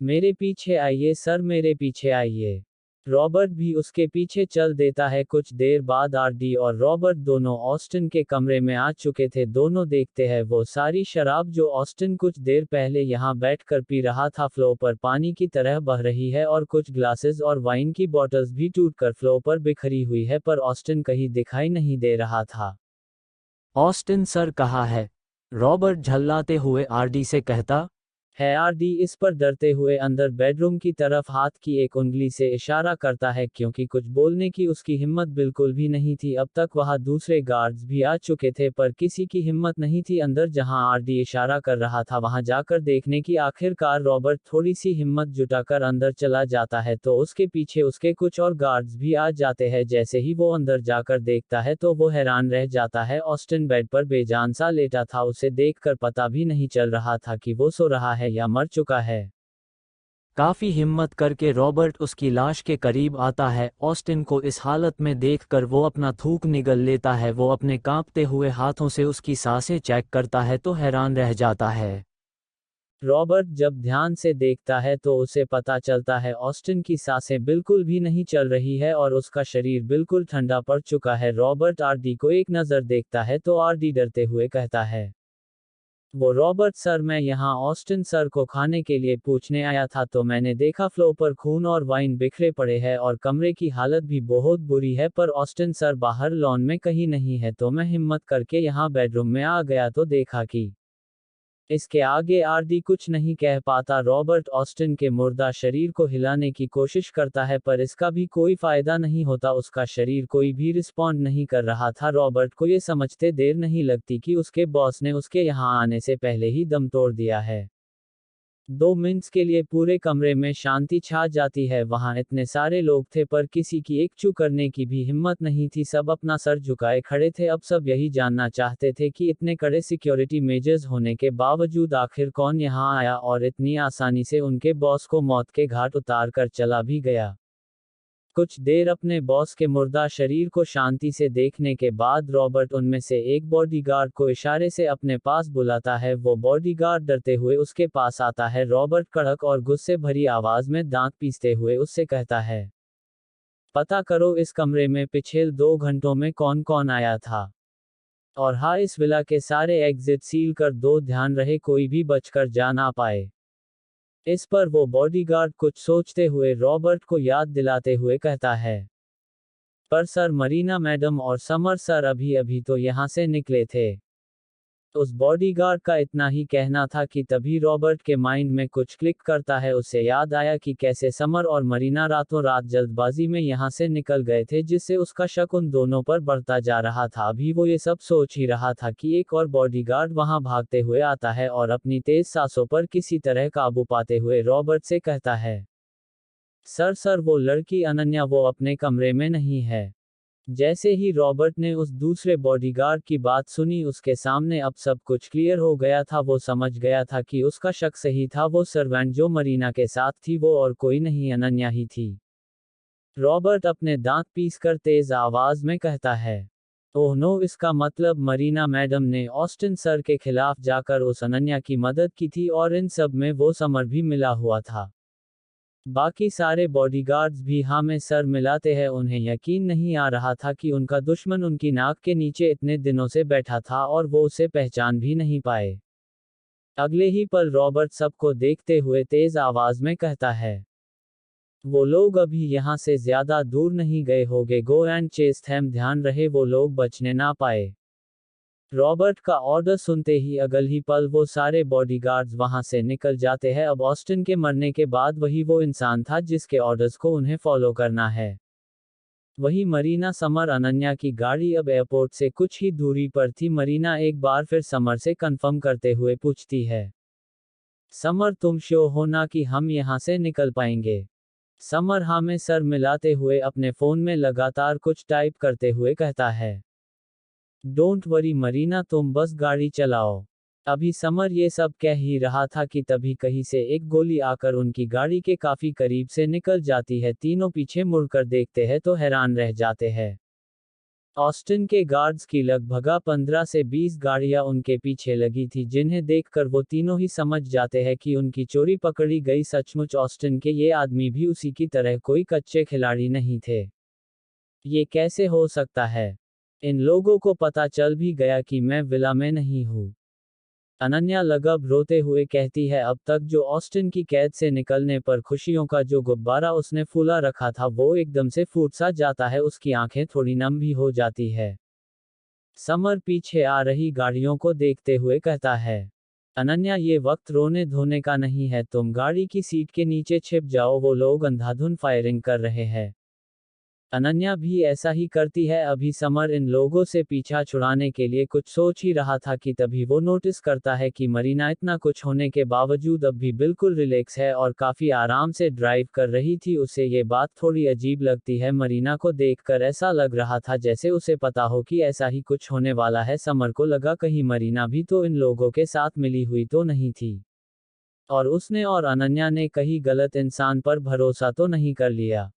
मेरे पीछे आइए सर, मेरे पीछे आइए। रॉबर्ट भी उसके पीछे चल देता है। कुछ देर बाद आरडी और रॉबर्ट दोनों ऑस्टिन के कमरे में आ चुके थे। दोनों देखते हैं वो सारी शराब जो ऑस्टिन कुछ देर पहले यहाँ बैठकर पी रहा था फ्लो पर पानी की तरह बह रही है और कुछ ग्लासेस और वाइन की बॉटल्स भी टूटकर फ्लो पर बिखरी हुई है, पर ऑस्टिन कहीं दिखाई नहीं दे रहा था। ऑस्टिन सर कहाँ है? रॉबर्ट झल्लाते हुए आरडी से कहता है। आरडी इस पर डरते हुए अंदर बेडरूम की तरफ हाथ की एक उंगली से इशारा करता है, क्योंकि कुछ बोलने की उसकी हिम्मत बिल्कुल भी नहीं थी। अब तक वहां दूसरे गार्ड्स भी आ चुके थे, पर किसी की हिम्मत नहीं थी अंदर जहां आरडी इशारा कर रहा था वहां जाकर देखने की। आखिरकार रॉबर्ट थोड़ी सी हिम्मत जुटाकर अंदर चला जाता है तो उसके पीछे उसके कुछ और गार्ड्स भी आ जाते हैं। जैसे ही वो अंदर जाकर देखता है तो वो हैरान रह जाता है। ऑस्टिन बेड पर बेजान सा लेटा था। उसे देखकर पता भी नहीं चल रहा था कि वो सो रहा है या मर चुका है। काफी हिम्मत करके रॉबर्ट उसकी लाश के करीब आता है। ऑस्टिन को इस हालत में देखकर वो अपना थूक निगल लेता है। वो अपने कांपते हुए हाथों से उसकी सांसें चेक करता है तो हैरान रह जाता है। रॉबर्ट जब ध्यान से देखता है तो उसे पता चलता है ऑस्टिन की सांसें बिल्कुल भी नहीं चल रही है और उसका शरीर बिल्कुल ठंडा पड़ चुका है। रॉबर्ट आरडी को एक नज़र देखता है तो आरडी डरते हुए कहता है, वो रॉबर्ट सर, मैं यहाँ ऑस्टिन सर को खाने के लिए पूछने आया था तो मैंने देखा फ्लो पर खून और वाइन बिखरे पड़े हैं और कमरे की हालत भी बहुत बुरी है, पर ऑस्टिन सर बाहर लॉन में कहीं नहीं है। तो मैं हिम्मत करके यहाँ बेडरूम में आ गया तो देखा कि इसके आगे आरडी कुछ नहीं कह पाता। रॉबर्ट ऑस्टिन के मुर्दा शरीर को हिलाने की कोशिश करता है पर इसका भी कोई फायदा नहीं होता। उसका शरीर कोई भी रिस्पॉन्ड नहीं कर रहा था। रॉबर्ट को ये समझते देर नहीं लगती कि उसके बॉस ने उसके यहाँ आने से पहले ही दम तोड़ दिया है। 2 मिनट्स के लिए पूरे कमरे में शांति छा जाती है। वहां इतने सारे लोग थे पर किसी की एक चू करने की भी हिम्मत नहीं थी। सब अपना सर झुकाए खड़े थे। अब सब यही जानना चाहते थे कि इतने कड़े सिक्योरिटी मेजर्स होने के बावजूद आखिर कौन यहां आया और इतनी आसानी से उनके बॉस को मौत के घाट उतार कर चला भी गया। कुछ देर अपने बॉस के मुर्दा शरीर को शांति से देखने के बाद रॉबर्ट उनमें से एक बॉडीगार्ड को इशारे से अपने पास बुलाता है। वो बॉडीगार्ड डरते हुए उसके पास आता है। रॉबर्ट कड़क और गुस्से भरी आवाज में दांत पीसते हुए उससे कहता है, पता करो इस कमरे में पिछले 2 घंटों में कौन कौन आया था। और हाँ, इस विला के सारे एग्जिट सील कर दो, ध्यान रहे कोई भी बचकर जा ना पाए। इस पर वो बॉडीगार्ड कुछ सोचते हुए रॉबर्ट को याद दिलाते हुए कहता है, पर सर, मरीना मैडम और समर सर अभी अभी तो यहाँ से निकले थे। उस बॉडीगार्ड का इतना ही कहना था कि तभी रॉबर्ट के माइंड में कुछ क्लिक करता है। उसे याद आया कि कैसे समर और मरीना रातों रात जल्दबाजी में यहाँ से निकल गए थे, जिससे उसका शक उन दोनों पर बढ़ता जा रहा था। अभी वो ये सब सोच ही रहा था कि एक और बॉडीगार्ड वहां भागते हुए आता है और अपनी तेज सांसों पर किसी तरह काबू पाते हुए रॉबर्ट से कहता है, सर वो लड़की अनन्या वो अपने कमरे में नहीं है। जैसे ही रॉबर्ट ने उस दूसरे बॉडीगार्ड की बात सुनी, उसके सामने अब सब कुछ क्लियर हो गया था। वो समझ गया था कि उसका शक सही था। वो सर्वेंट जो मरीना के साथ थी वो और कोई नहीं, अनन्या ही थी। रॉबर्ट अपने दांत पीसकर तेज आवाज में कहता है, ओह नो, इसका मतलब मरीना मैडम ने ऑस्टिन सर के खिलाफ जाकर उस अनन्या की मदद की थी, और इन सब में वो समर भी मिला हुआ था। बाकी सारे बॉडीगार्ड्स भी हाँ में सर मिलाते हैं। उन्हें यकीन नहीं आ रहा था कि उनका दुश्मन उनकी नाक के नीचे इतने दिनों से बैठा था और वो उसे पहचान भी नहीं पाए। अगले ही पल रॉबर्ट सबको देखते हुए तेज आवाज में कहता है, वो लोग अभी यहाँ से ज्यादा दूर नहीं गए होंगे। गो एंड चेस थैम, ध्यान रहे वो लोग बचने ना पाए। रॉबर्ट का ऑर्डर सुनते ही अगल ही पल वो सारे बॉडीगार्ड्स वहां से निकल जाते हैं। अब ऑस्टिन के मरने के बाद वही वो इंसान था जिसके ऑर्डर्स को उन्हें फॉलो करना है। वही मरीना, समर, अनन्या की गाड़ी अब एयरपोर्ट से कुछ ही दूरी पर थी। मरीना एक बार फिर समर से कंफर्म करते हुए पूछती है, समर तुम श्योर हो ना कि हम यहाँ से निकल पाएंगे? समर हाँ में सर मिलाते हुए अपने फोन में लगातार कुछ टाइप करते हुए कहता है, डोंट वरी मरीना, तुम बस गाड़ी चलाओ। अभी समर ये सब कह ही रहा था कि तभी कहीं से एक गोली आकर उनकी गाड़ी के काफी करीब से निकल जाती है। तीनों पीछे मुड़कर देखते हैं तो हैरान रह जाते हैं। ऑस्टिन के गार्ड्स की लगभग 15 से 20 गाड़ियां उनके पीछे लगी थी, जिन्हें देखकर वो तीनों ही समझ जाते हैं कि उनकी चोरी पकड़ी गई। सचमुच ऑस्टिन के ये आदमी भी उसी की तरह कोई कच्चे खिलाड़ी नहीं थे। ये कैसे हो सकता है? इन लोगों को पता चल भी गया कि मैं विला में नहीं हूँ। अनन्या लगभग रोते हुए कहती है, अब तक जो ऑस्टिन की कैद से निकलने पर खुशियों का जो गुब्बारा उसने फूला रखा था वो एकदम से फूट सा जाता है। उसकी आंखें थोड़ी नम भी हो जाती है। समर पीछे आ रही गाड़ियों को देखते हुए कहता है, अनन्या ये वक्त रोने धोने का नहीं है, तुम गाड़ी की सीट के नीचे छिप जाओ, वो लोग अंधाधुन फायरिंग कर रहे हैं। अनन्या भी ऐसा ही करती है। अभी समर इन लोगों से पीछा छुड़ाने के लिए कुछ सोच ही रहा था कि तभी वो नोटिस करता है कि मरीना इतना कुछ होने के बावजूद अब भी बिल्कुल रिलैक्स है और काफी आराम से ड्राइव कर रही थी। उसे ये बात थोड़ी अजीब लगती है। मरीना को देखकर ऐसा लग रहा था जैसे उसे पता हो कि ऐसा ही कुछ होने वाला है। समर को लगा कहीं मरीना भी तो इन लोगों के साथ मिली हुई तो नहीं थी, और उसने और अनन्या ने कहीं गलत इंसान पर भरोसा तो नहीं कर लिया।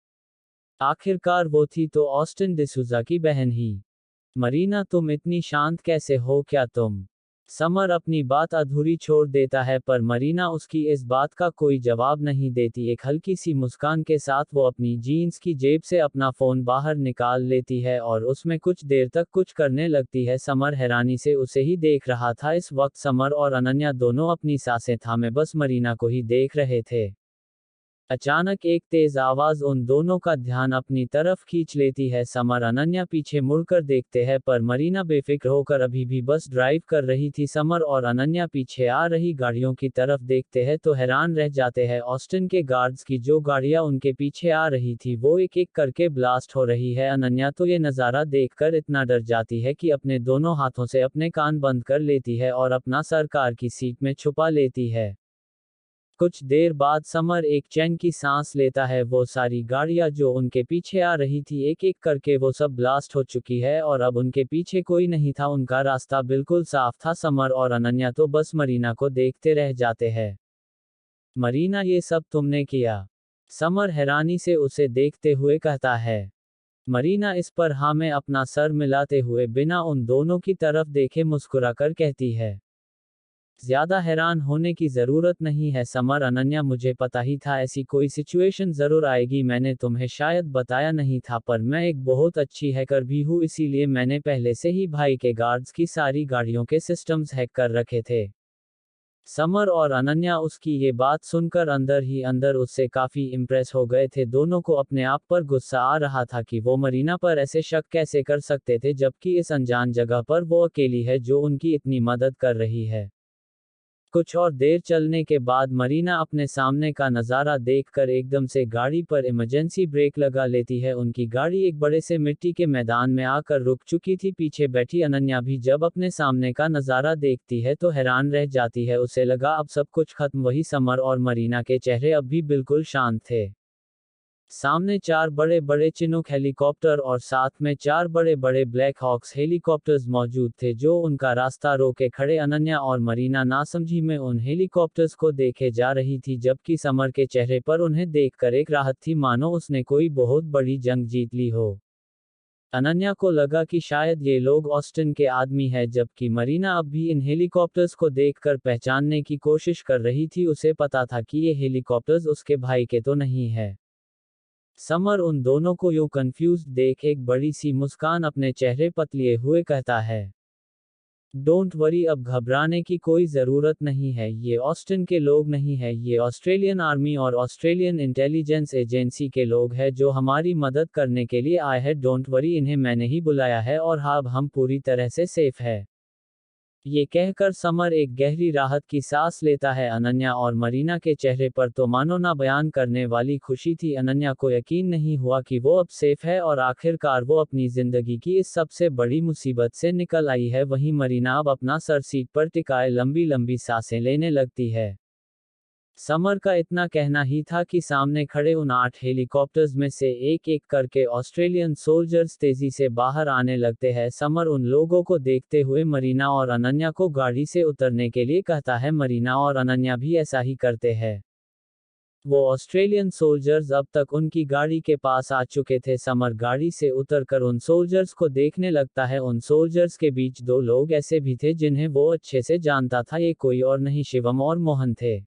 आखिरकार वो थी तो ऑस्टिन डिसूजा की बहन ही। मरीना तुम इतनी शांत कैसे हो? क्या तुम? समर अपनी बात अधूरी छोड़ देता है, पर मरीना उसकी इस बात का कोई जवाब नहीं देती। एक हल्की सी मुस्कान के साथ वो अपनी जीन्स की जेब से अपना फोन बाहर निकाल लेती है और उसमें कुछ देर तक कुछ करने लगती है। समर हैरानी से उसे ही देख रहा था। इस वक्त समर और अनन्या दोनों अपनी सांसें थामे बस मरीना को ही देख रहे थे। अचानक एक तेज आवाज उन दोनों का ध्यान अपनी तरफ खींच लेती है। समर अनन्या पीछे मुड़कर देखते हैं, पर मरीना बेफिक्र होकर अभी भी बस ड्राइव कर रही थी। समर और अनन्या पीछे आ रही गाड़ियों की तरफ देखते हैं तो हैरान रह जाते हैं। ऑस्टिन के गार्ड्स की जो गाड़ियां उनके पीछे आ रही थी वो एक एक करके ब्लास्ट हो रही है। अनन्या तो ये नज़ारा देखकर इतना डर जाती है कि अपने दोनों हाथों से अपने कान बंद कर लेती है और अपना सर कार की सीट में छुपा लेती है। कुछ देर बाद समर एक चैन की सांस लेता है। वो सारी गाड़ियां जो उनके पीछे आ रही थी एक एक करके वो सब ब्लास्ट हो चुकी है और अब उनके पीछे कोई नहीं था। उनका रास्ता बिल्कुल साफ था। समर और अनन्या तो बस मरीना को देखते रह जाते हैं। मरीना ये सब तुमने किया? समर हैरानी से उसे देखते हुए कहता है। मरीना इस पर हाँ में अपना सर मिलाते हुए बिना उन दोनों की तरफ देखे मुस्कुराकर कहती है, ज्यादा हैरान होने की जरूरत नहीं है समर। अनन्या मुझे पता ही था ऐसी कोई सिचुएशन जरूर आएगी। मैंने तुम्हें शायद बताया नहीं था, पर मैं एक बहुत अच्छी हैकर भी हूँ, इसीलिए मैंने पहले से ही भाई के गार्ड्स की सारी गाड़ियों के सिस्टम्स हैक कर रखे थे। समर और अनन्या उसकी ये बात सुनकर अंदर ही अंदर उससे काफी इम्प्रेस हो गए थे। दोनों को अपने आप पर गुस्सा आ रहा था कि वो मरीना पर ऐसे शक कैसे कर सकते थे, जबकि इस अनजान जगह पर वो अकेली है जो उनकी इतनी मदद कर रही है। कुछ और देर चलने के बाद मरीना अपने सामने का नज़ारा देखकर एकदम से गाड़ी पर इमरजेंसी ब्रेक लगा लेती है। उनकी गाड़ी एक बड़े से मिट्टी के मैदान में आकर रुक चुकी थी। पीछे बैठी अनन्या भी जब अपने सामने का नज़ारा देखती है तो हैरान रह जाती है। उसे लगा अब सब कुछ खत्म। वही समर और मरीना के चेहरे अब भी बिल्कुल शांत थे। सामने 4 बड़े बड़े चिनूक हेलीकॉप्टर और साथ में 4 बड़े बड़े ब्लैक हॉक्स हेलीकॉप्टर्स मौजूद थे जो उनका रास्ता रोके खड़े। अनन्या और मरीना नासमझी में उन हेलीकॉप्टर्स को देखे जा रही थी, जबकि समर के चेहरे पर उन्हें देखकर एक राहत थी, मानो उसने कोई बहुत बड़ी जंग जीत ली हो। अनन्या को लगा कि शायद ये लोग ऑस्टिन के आदमी है, जबकि मरीना अब भी इन हेलीकॉप्टर्स को देखकर पहचानने की कोशिश कर रही थी। उसे पता था कि ये हेलीकॉप्टर्स उसके भाई के तो नहीं है। समर उन दोनों को यूं कंफ्यूज्ड देख एक बड़ी सी मुस्कान अपने चेहरे पर लिए हुए कहता है, डोंट वरी, अब घबराने की कोई ज़रूरत नहीं है। ये ऑस्टिन के लोग नहीं है, ये ऑस्ट्रेलियन आर्मी और ऑस्ट्रेलियन इंटेलिजेंस एजेंसी के लोग हैं जो हमारी मदद करने के लिए आए हैं। डोंट वरी, इन्हें मैंने ही बुलाया है और हाँ, अब हम पूरी तरह से सेफ है। ये कहकर समर एक गहरी राहत की सांस लेता है। अनन्या और मरीना के चेहरे पर तो मानो ना बयान करने वाली खुशी थी। अनन्या को यकीन नहीं हुआ कि वो अब सेफ है और आखिरकार वो अपनी जिंदगी की इस सबसे बड़ी मुसीबत से निकल आई है। वहीं मरीना अब अपना सर सीट पर टिकाए लंबी लंबी सांसें लेने लगती है। समर का इतना कहना ही था कि सामने खड़े उन 8 हेलीकॉप्टर्स में से एक एक करके ऑस्ट्रेलियन सोल्जर्स तेजी से बाहर आने लगते हैं। समर उन लोगों को देखते हुए मरीना और अनन्या को गाड़ी से उतरने के लिए कहता है। मरीना और अनन्या भी ऐसा ही करते हैं। वो ऑस्ट्रेलियन सोल्जर्स अब तक उनकी गाड़ी के पास आ चुके थे। समर गाड़ी से उतरकर उन सोल्जर्स को देखने लगता है। उन सोल्जर्स के बीच 2 लोग ऐसे भी थे जिन्हें वो अच्छे से जानता था। ये कोई और नहीं, शिवम और मोहन थे।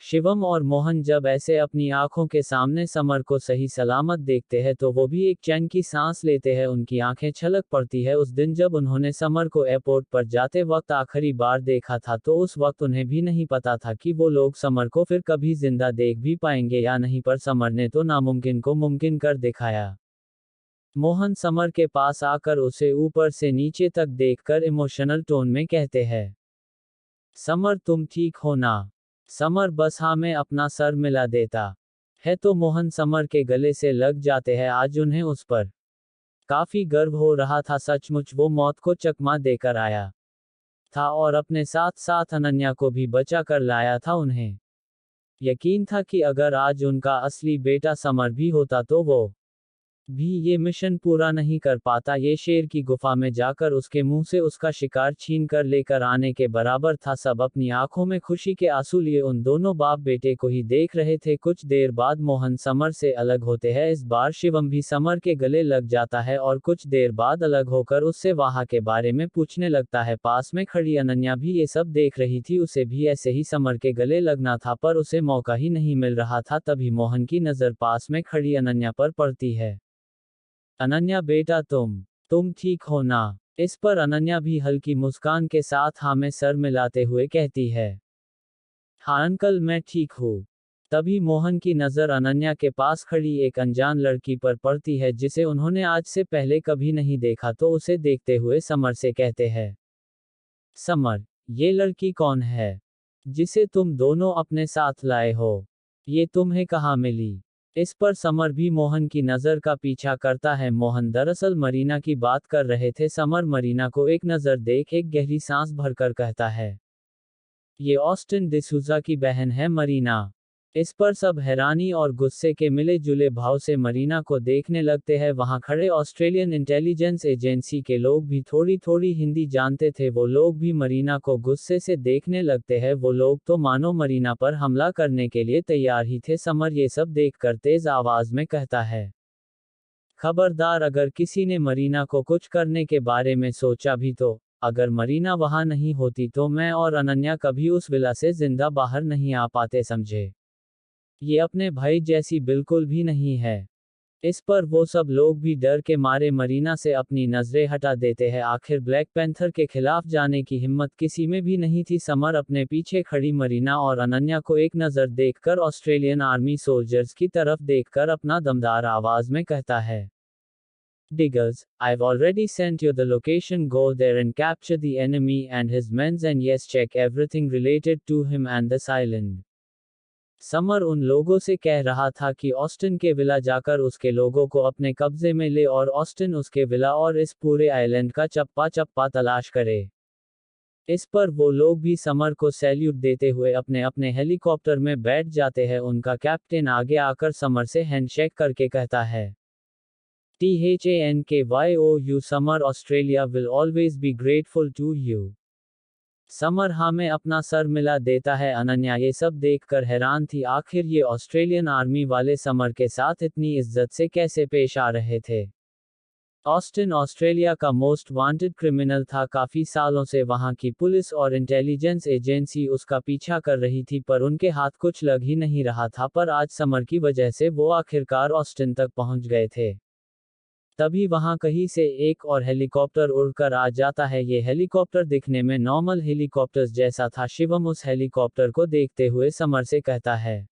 शिवम और मोहन जब ऐसे अपनी आंखों के सामने समर को सही सलामत देखते हैं तो वो भी एक चैन की सांस लेते हैं। उनकी आंखें छलक पड़ती है। उस दिन जब उन्होंने समर को एयरपोर्ट पर जाते वक्त आखिरी बार देखा था तो उस वक्त उन्हें भी नहीं पता था कि वो लोग समर को फिर कभी जिंदा देख भी पाएंगे या नहीं, पर समर ने तो नामुमकिन को मुमकिन कर दिखाया। मोहन समर के पास आकर उसे ऊपर से नीचे तक देखकर इमोशनल टोन में कहते हैं, समर तुम ठीक हो ना? समर बस हाँ में अपना सर मिला देता है तो मोहन समर के गले से लग जाते हैं। आज उन्हें उस पर काफी गर्व हो रहा था। सचमुच वो मौत को चकमा देकर आया था और अपने साथ साथ अनन्या को भी बचा कर लाया था। उन्हें यकीन था कि अगर आज उनका असली बेटा समर भी होता तो वो भी ये मिशन पूरा नहीं कर पाता। ये शेर की गुफा में जाकर उसके मुंह से उसका शिकार छीन कर लेकर आने के बराबर था। सब अपनी आंखों में खुशी के आंसू लिए उन दोनों बाप बेटे को ही देख रहे थे। कुछ देर बाद मोहन समर से अलग होते हैं। इस बार शिवम भी समर के गले लग जाता है और कुछ देर बाद अलग होकर उससे वहां के बारे में पूछने लगता है। पास में खड़ी अनन्या भी ये सब देख रही थी। उसे भी ऐसे ही समर के गले लगना था, पर उसे मौका ही नहीं मिल रहा था। तभी मोहन की नजर पास में खड़ी अनन्या पर पड़ती है। अनन्या बेटा तुम ठीक हो ना? इस पर अनन्या भी हल्की मुस्कान के साथ हाँ में सर मिलाते हुए कहती है, हाँ अंकल मैं ठीक हूँ। तभी मोहन की नज़र अनन्या के पास खड़ी एक अनजान लड़की पर पड़ती है जिसे उन्होंने आज से पहले कभी नहीं देखा। तो उसे देखते हुए समर से कहते हैं, समर ये लड़की कौन है जिसे तुम दोनों अपने साथ लाए हो? ये तुम्हें कहाँ मिली? इस पर समर भी मोहन की नज़र का पीछा करता है। मोहन दरअसल मरीना की बात कर रहे थे। समर मरीना को एक नज़र देख एक गहरी सांस भरकर कहता है, ये ऑस्टिन डिसूजा की बहन है मरीना। इस पर सब हैरानी और गुस्से के मिले जुले भाव से मरीना को देखने लगते हैं। वहां खड़े ऑस्ट्रेलियन इंटेलिजेंस एजेंसी के लोग भी थोड़ी थोड़ी हिंदी जानते थे। वो लोग भी मरीना को गुस्से से देखने लगते हैं। वो लोग तो मानो मरीना पर हमला करने के लिए तैयार ही थे। समर ये सब देखकर तेज आवाज में कहता है, खबरदार, अगर किसी ने मरीना को कुछ करने के बारे में सोचा भी तो अगर मरीना वहां नहीं होती तो मैं और अनन्या कभी उस विला से जिंदा बाहर नहीं आ पाते, समझे? ये अपने भाई जैसी बिल्कुल भी नहीं है। इस पर वो सब लोग भी डर के मारे मरीना से अपनी नजरें हटा देते हैं। आखिर ब्लैक पैंथर के खिलाफ जाने की हिम्मत किसी में भी नहीं थी। समर अपने पीछे खड़ी मरीना और अनन्या को एक नज़र देखकर ऑस्ट्रेलियन आर्मी सोल्जर्स की तरफ देखकर अपना दमदार आवाज में कहता है, Diggers, I've already sent you the location. Go there and capture the enemy and his men, and yes, check everything related to him and this island. Summer उन लोगों से कह रहा था कि ऑस्टिन के विला जाकर उसके लोगों को अपने कब्जे में ले और ऑस्टिन, उसके विला और इस पूरे आइलैंड का चप्पा चप्पा तलाश करे। इस पर वो लोग भी समर को सैल्यूट देते हुए अपने अपने हेलीकॉप्टर में बैठ जाते हैं। उनका कैप्टन आगे आकर समर से हैंडशेक करके कहता है, THANKYOU Summer, Australia will always be grateful to you. Summer हमें अपना सर मिला देता है। अनन्या ये सब देखकर हैरान थी, आखिर ये ऑस्ट्रेलियन आर्मी वाले समर के साथ इतनी इज्जत से कैसे पेश आ रहे थे। ऑस्टिन ऑस्ट्रेलिया का मोस्ट वांटेड क्रिमिनल था। काफी सालों से वहां की पुलिस और इंटेलिजेंस एजेंसी उसका पीछा कर रही थी, पर उनके हाथ कुछ लग ही नहीं रहा था। पर आज समर की वजह से वो आखिरकार ऑस्टिन तक पहुंच गए थे। तभी वहां कहीं से एक और हेलीकॉप्टर उड़कर आ जाता है। ये हेलीकॉप्टर दिखने में नॉर्मल हेलीकॉप्टर्स जैसा था। शिवम उस हेलीकॉप्टर को देखते हुए समर से कहता है,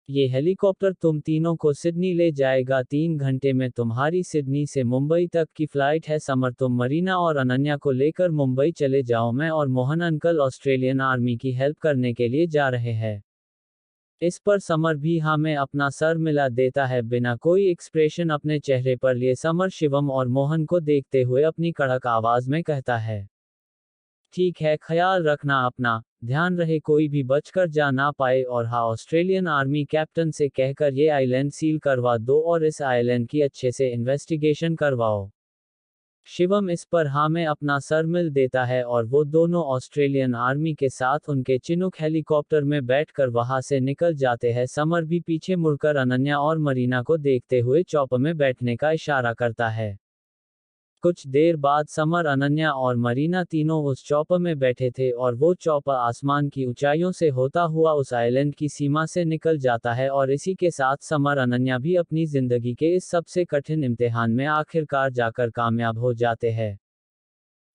ये हेलीकॉप्टर तुम तीनों को सिडनी ले जाएगा। 3 घंटे में तुम्हारी सिडनी से मुंबई तक की फ्लाइट है। समर, तुम मरीना और अनन्या को लेकर मुंबई चले जाओ। मैं और मोहन अंकल ऑस्ट्रेलियन आर्मी की हेल्प करने के लिए जा रहे हैं। इस पर समर भी हाँ में अपना सर मिला देता है, बिना कोई एक्सप्रेशन अपने चेहरे पर लिए। समर शिवम और मोहन को देखते हुए अपनी कड़क आवाज में कहता है, ठीक है, ख्याल रखना अपना, ध्यान रहे कोई भी बचकर जा ना पाए। और हाँ, ऑस्ट्रेलियन आर्मी कैप्टन से कहकर ये आइलैंड सील करवा दो और इस आइलैंड की अच्छे से इन्वेस्टिगेशन करवाओ। शिवम इस पर हाँ में अपना सर मिल देता है और वो दोनों ऑस्ट्रेलियन आर्मी के साथ उनके चिनूक हेलीकॉप्टर में बैठकर वहां से निकल जाते हैं। समर भी पीछे मुड़कर अनन्या और मरीना को देखते हुए चॉपर में बैठने का इशारा करता है। कुछ देर बाद समर, अनन्या और मरीना तीनों उस चॉपर में बैठे थे और वो चॉपर आसमान की ऊंचाइयों से होता हुआ उस आइलैंड की सीमा से निकल जाता है। और इसी के साथ समर, अनन्या भी अपनी जिंदगी के इस सबसे कठिन इम्तिहान में आखिरकार जाकर कामयाब हो जाते हैं।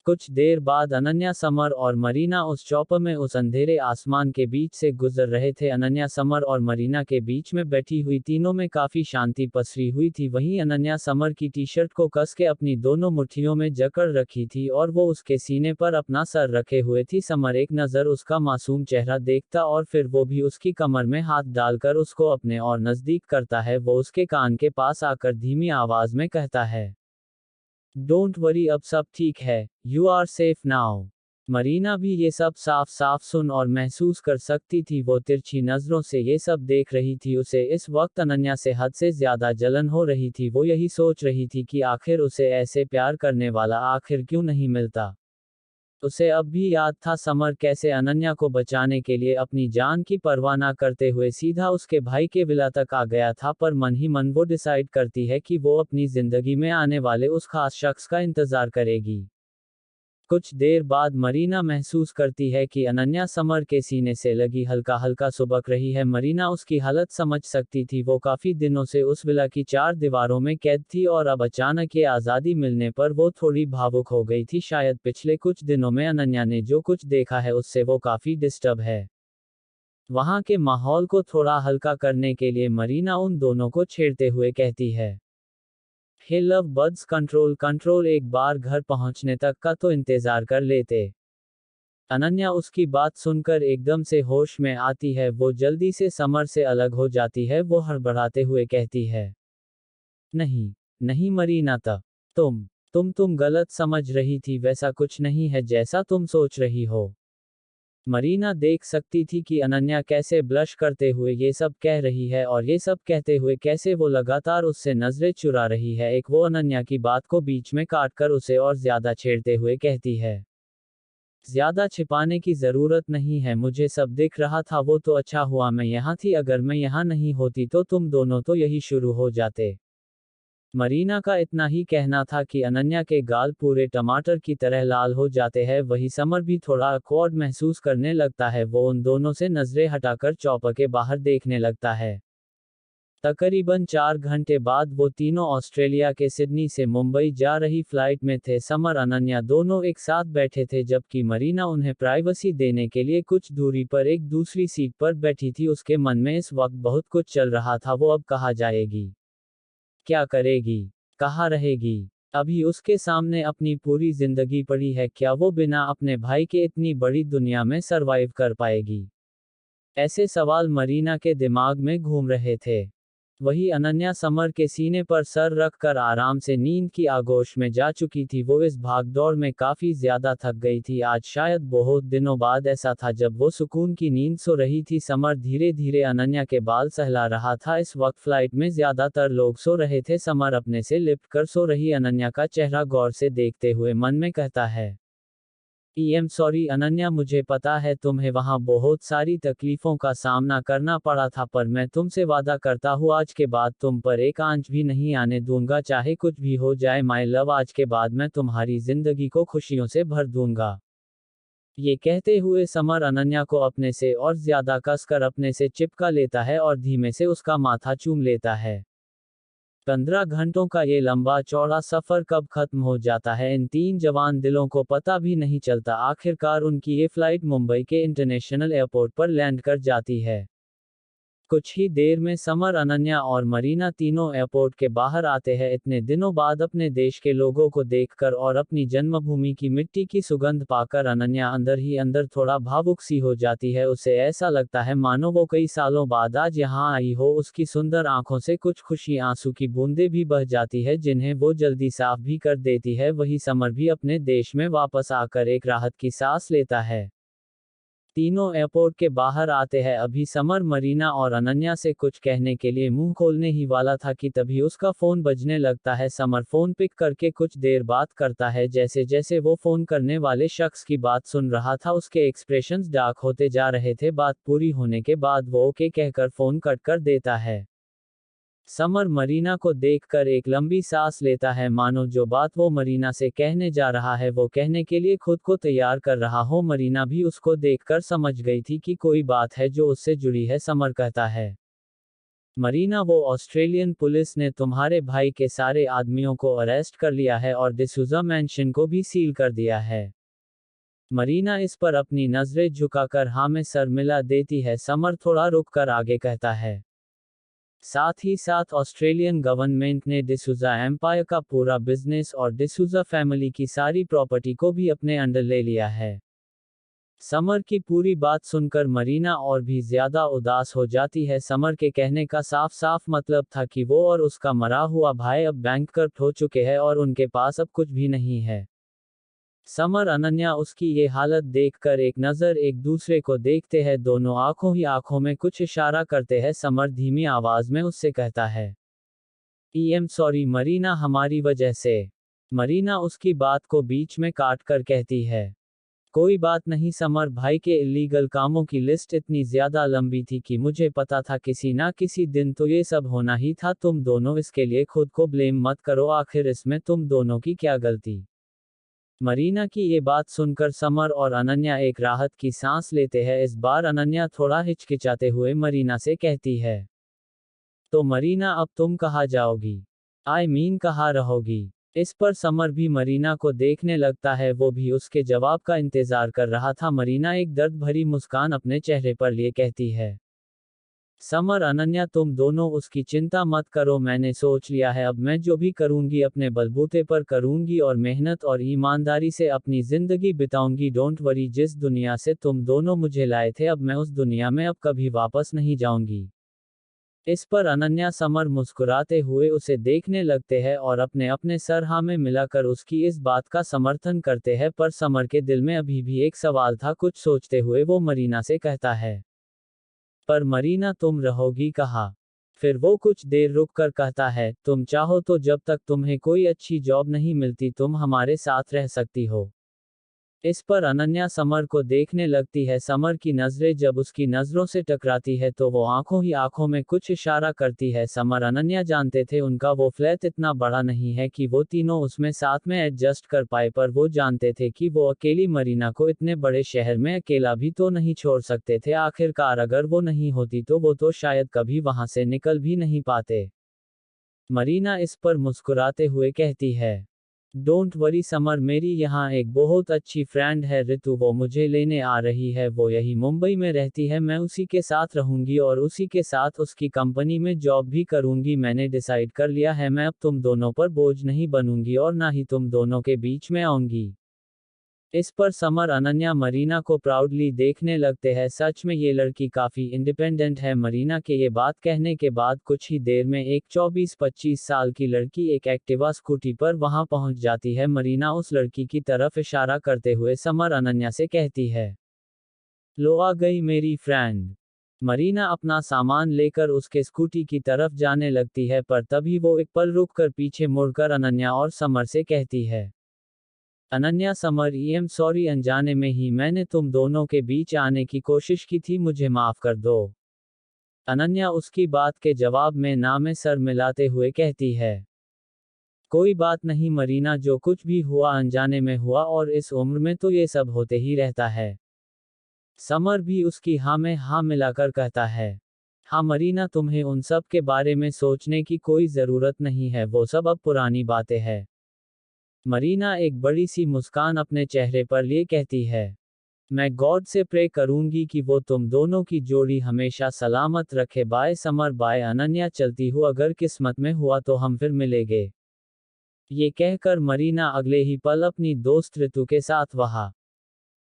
कुछ देर बाद अनन्या, समर और मरीना उस चॉपर में उस अंधेरे आसमान के बीच से गुजर रहे थे। अनन्या, समर और मरीना के बीच में बैठी हुई तीनों में काफी शांति पसरी हुई थी। वहीं अनन्या समर की टी-शर्ट को कस के अपनी दोनों मुट्ठियों में जकड़ रखी थी और वो उसके सीने पर अपना सर रखे हुए थी। समर एक नज़र उसका मासूम चेहरा देखता और फिर वो भी उसकी कमर में हाथ डालकर उसको अपने और नजदीक करता है। वो उसके कान के पास आकर धीमी आवाज में कहता है, डोंट वरी, अब सब ठीक है, you are safe now. Marina भी ये सब साफ साफ सुन और महसूस कर सकती थी। वो तिरछी नजरों से ये सब देख रही थी। उसे इस वक्त अनन्या से हद से ज्यादा जलन हो रही थी। वो यही सोच रही थी कि आखिर उसे ऐसे प्यार करने वाला आखिर क्यों नहीं मिलता। उसे अब भी याद था समर कैसे अनन्या को बचाने के लिए अपनी जान की परवाह न करते हुए सीधा उसके भाई के विला तक आ गया था। पर मन ही मन वो डिसाइड करती है कि वो अपनी जिंदगी में आने वाले उस खास शख्स का इंतजार करेगी। कुछ देर बाद मरीना महसूस करती है कि अनन्या समर के सीने से लगी हल्का हल्का सुबक रही है। मरीना उसकी हालत समझ सकती थी। वो काफी दिनों से उस विला की 4 दीवारों में कैद थी और अब अचानक ये आज़ादी मिलने पर वो थोड़ी भावुक हो गई थी। शायद पिछले कुछ दिनों में अनन्या ने जो कुछ देखा है उससे वो काफी डिस्टर्ब है। वहां के माहौल को थोड़ा हल्का करने के लिए मरीना उन दोनों को छेड़ते हुए कहती है, हे लव बर्ड्स, कंट्रोल कंट्रोल, एक बार घर पहुंचने तक का तो इंतजार कर लेते। अनन्या उसकी बात सुनकर एकदम से होश में आती है। वो जल्दी से समर से अलग हो जाती है। वो हड़बड़ाते हुए कहती है, नहीं नहीं मरीना, तुम गलत समझ रही थी। वैसा कुछ नहीं है जैसा तुम सोच रही हो। मरीना देख सकती थी कि अनन्या कैसे ब्लश करते हुए ये सब कह रही है और ये सब कहते हुए कैसे वो लगातार उससे नजरें चुरा रही है। एक वो अनन्या की बात को बीच में काटकर उसे और ज्यादा छेड़ते हुए कहती है, ज्यादा छिपाने की जरूरत नहीं है, मुझे सब दिख रहा था। वो तो अच्छा हुआ मैं यहाँ थी, अगर मैं यहाँ नहीं होती तो तुम दोनों तो यही शुरू हो जाते। मरीना का इतना ही कहना था कि अनन्या के गाल पूरे टमाटर की तरह लाल हो जाते हैं। वही समर भी थोड़ा ऑकवर्ड महसूस करने लगता है। वो उन दोनों से नजरें हटाकर चौपर के बाहर देखने लगता है। तकरीबन 4 घंटे बाद वो तीनों ऑस्ट्रेलिया के सिडनी से मुंबई जा रही फ्लाइट में थे। समर, अनन्या दोनों एक साथ बैठे थे, जबकि मरीना उन्हें प्राइवेसी देने के लिए कुछ दूरी पर एक दूसरी सीट पर बैठी थी। उसके मन में इस वक्त बहुत कुछ चल रहा था। वो अब कहाँ जाएगी, क्या करेगी, कहाँ रहेगी। अभी उसके सामने अपनी पूरी जिंदगी पड़ी है। क्या वो बिना अपने भाई के इतनी बड़ी दुनिया में सरवाइव कर पाएगी? ऐसे सवाल मरीना के दिमाग में घूम रहे थे। वही अनन्या समर के सीने पर सर रखकर आराम से नींद की आगोश में जा चुकी थी। वो इस भागदौड़ में काफी ज्यादा थक गई थी। आज शायद बहुत दिनों बाद ऐसा था जब वो सुकून की नींद सो रही थी। समर धीरे धीरे अनन्या के बाल सहला रहा था। इस वक्त फ्लाइट में ज्यादातर लोग सो रहे थे। समर अपने से लिपट कर सो रही अनन्या का चेहरा गौर से देखते हुए मन में कहता है, सॉरी अनन्या, मुझे पता है तुम्हें वहाँ बहुत सारी तकलीफों का सामना करना पड़ा था, पर मैं तुमसे वादा करता हूँ आज के बाद तुम पर एक आंच भी नहीं आने दूंगा, चाहे कुछ भी हो जाए माय लव। आज के बाद मैं तुम्हारी जिंदगी को खुशियों से भर दूंगा। ये कहते हुए समर अनन्या को अपने से और ज्यादा कसकर अपने से चिपका लेता है और धीमे से उसका माथा चूम लेता है। 15 घंटों का ये लंबा चौड़ा सफर कब खत्म हो जाता है इन तीन जवान दिलों को पता भी नहीं चलता। आखिरकार उनकी ये फ्लाइट मुंबई के इंटरनेशनल एयरपोर्ट पर लैंड कर जाती है। कुछ ही देर में समर, अनन्या और मरीना तीनों एयरपोर्ट के बाहर आते हैं। इतने दिनों बाद अपने देश के लोगों को देखकर और अपनी जन्मभूमि की मिट्टी की सुगंध पाकर अनन्या अंदर ही अंदर थोड़ा भावुक सी हो जाती है। उसे ऐसा लगता है मानो वो कई सालों बाद आज यहाँ आई हो। उसकी सुंदर आंखों से कुछ खुशी आंसू की बूंदें भी बह जाती है जिन्हें वो जल्दी साफ भी कर देती है। वही समर भी अपने देश में वापस आकर एक राहत की सांस लेता है। तीनों एयरपोर्ट के बाहर आते हैं। अभी समर मरीना और अनन्या से कुछ कहने के लिए मुंह खोलने ही वाला था कि तभी उसका फोन बजने लगता है। समर फोन पिक करके कुछ देर बात करता है। जैसे जैसे वो फोन करने वाले शख्स की बात सुन रहा था उसके एक्सप्रेशंस डार्क होते जा रहे थे। बात पूरी होने के बाद वो ओके कहकर फोन कट कर देता है। समर मरीना को देखकर एक लंबी सांस लेता है, मानो जो बात वो मरीना से कहने जा रहा है वो कहने के लिए खुद को तैयार कर रहा हो। मरीना भी उसको देखकर समझ गई थी कि कोई बात है जो उससे जुड़ी है। समर कहता है, मरीना, वो ऑस्ट्रेलियन पुलिस ने तुम्हारे भाई के सारे आदमियों को अरेस्ट कर लिया है और डिसूजा मैंशन को भी सील कर दिया है। मरीना इस पर अपनी नजरें झुकाकर हाँ में सर मिला देती है। समर थोड़ा रुककर आगे कहता है, साथ ही साथ ऑस्ट्रेलियन गवर्नमेंट ने डिसूजा एम्पायर का पूरा बिजनेस और डिसूजा फैमिली की सारी प्रॉपर्टी को भी अपने अंडर ले लिया है। समर की पूरी बात सुनकर मरीना और भी ज्यादा उदास हो जाती है। समर के कहने का साफ साफ मतलब था कि वो और उसका मरा हुआ भाई अब बैंकक्रप्ट हो चुके हैं और उनके पास अब कुछ भी नहीं है। समर, अनन्या उसकी ये हालत देखकर एक नज़र एक दूसरे को देखते हैं। दोनों आंखों ही आंखों में कुछ इशारा करते हैं। समर धीमी आवाज में उससे कहता है, सॉरी मरीना, हमारी वजह से। मरीना उसकी बात को बीच में काट कर कहती है, कोई बात नहीं समर भाई, के इलीगल कामों की लिस्ट इतनी ज्यादा लंबी थी कि मुझे पता था किसी ना किसी दिन तो ये सब होना ही था। तुम दोनों इसके लिए खुद को ब्लेम मत करो, आखिर इसमें तुम दोनों की क्या गलती। मरीना की ये बात सुनकर समर और अनन्या एक राहत की सांस लेते हैं। इस बार अनन्या थोड़ा हिचकिचाते हुए मरीना से कहती है, तो मरीना अब तुम कहाँ जाओगी? कहाँ रहोगी? इस पर समर भी मरीना को देखने लगता है। वो भी उसके जवाब का इंतजार कर रहा था। मरीना एक दर्द भरी मुस्कान अपने चेहरे पर लिए कहती है, समर, अनन्या, तुम दोनों उसकी चिंता मत करो। मैंने सोच लिया है अब मैं जो भी करूंगी अपने बलबूते पर करूंगी और मेहनत और ईमानदारी से अपनी जिंदगी बिताऊंगी। डोंट वरी, जिस दुनिया से तुम दोनों मुझे लाए थे अब मैं उस दुनिया में अब कभी वापस नहीं जाऊंगी। इस पर अनन्या समर मुस्कुराते हुए उसे देखने लगते हैं और अपने अपने सर हाँ में मिलाकर उसकी इस बात का समर्थन करते हैं। पर समर के दिल में अभी भी एक सवाल था। कुछ सोचते हुए वो मरीना से कहता है, पर मरीना, तुम रहोगी कहाँ? फिर वो कुछ देर रुक कर कहता है, तुम चाहो तो जब तक तुम्हें कोई अच्छी जॉब नहीं मिलती तुम हमारे साथ रह सकती हो। इस पर अनन्या समर को देखने लगती है। समर की नजरें जब उसकी नजरों से टकराती है तो वो आंखों ही आंखों में कुछ इशारा करती है। समर, अनन्या जानते थे उनका वो फ्लैट इतना बड़ा नहीं है कि वो तीनों उसमें साथ में एडजस्ट कर पाए, पर वो जानते थे कि वो अकेली मरीना को इतने बड़े शहर में अकेला भी तो नहीं छोड़ सकते थे। आखिरकार अगर वो नहीं होती तो वो तो शायद कभी वहां से निकल भी नहीं पाते। मरीना इस पर मुस्कुराते हुए कहती है, डोंट वरी समर, मेरी यहाँ एक बहुत अच्छी फ्रेंड है ऋतु, वो मुझे लेने आ रही है। वो यही मुंबई में रहती है, मैं उसी के साथ रहूंगी और उसी के साथ उसकी कंपनी में जॉब भी करूंगी। मैंने डिसाइड कर लिया है मैं अब तुम दोनों पर बोझ नहीं बनूंगी और ना ही तुम दोनों के बीच में आऊंगी। इस पर समर अनन्या मरीना को प्राउडली देखने लगते हैं। सच में ये लड़की काफी इंडिपेंडेंट है। मरीना के ये बात कहने के बाद कुछ ही देर में एक 24-25 साल की लड़की एक एक्टिवा स्कूटी पर वहां पहुंच जाती है। मरीना उस लड़की की तरफ इशारा करते हुए समर अनन्या से कहती है, लो आ गई मेरी फ्रेंड। मरीना अपना सामान लेकर उसके स्कूटी की तरफ जाने लगती है, पर तभी वो एक पल रुककर पीछे मुड़कर अनन्या और समर से कहती है, अनन्या समर ईएम सॉरी, अनजाने में ही मैंने तुम दोनों के बीच आने की कोशिश की थी, मुझे माफ कर दो। अनन्या उसकी बात के जवाब में ना में सर मिलाते हुए कहती है, कोई बात नहीं मरीना, जो कुछ भी हुआ अनजाने में हुआ और इस उम्र में तो ये सब होते ही रहता है। समर भी उसकी हाँ में हाँ मिलाकर कहता है, हाँ मरीना, तुम्हें उन सब के बारे में सोचने की कोई ज़रूरत नहीं है, वो सब अब पुरानी बातें हैं। मरीना एक बड़ी सी मुस्कान अपने चेहरे पर लिए कहती है, मैं गॉड से प्रे करूंगी कि वो तुम दोनों की जोड़ी हमेशा सलामत रखे। बाय समर बाय अनन्या, चलती हूँ, अगर किस्मत में हुआ तो हम फिर मिलेंगे। ये कहकर मरीना अगले ही पल अपनी दोस्त ऋतु के साथ वहां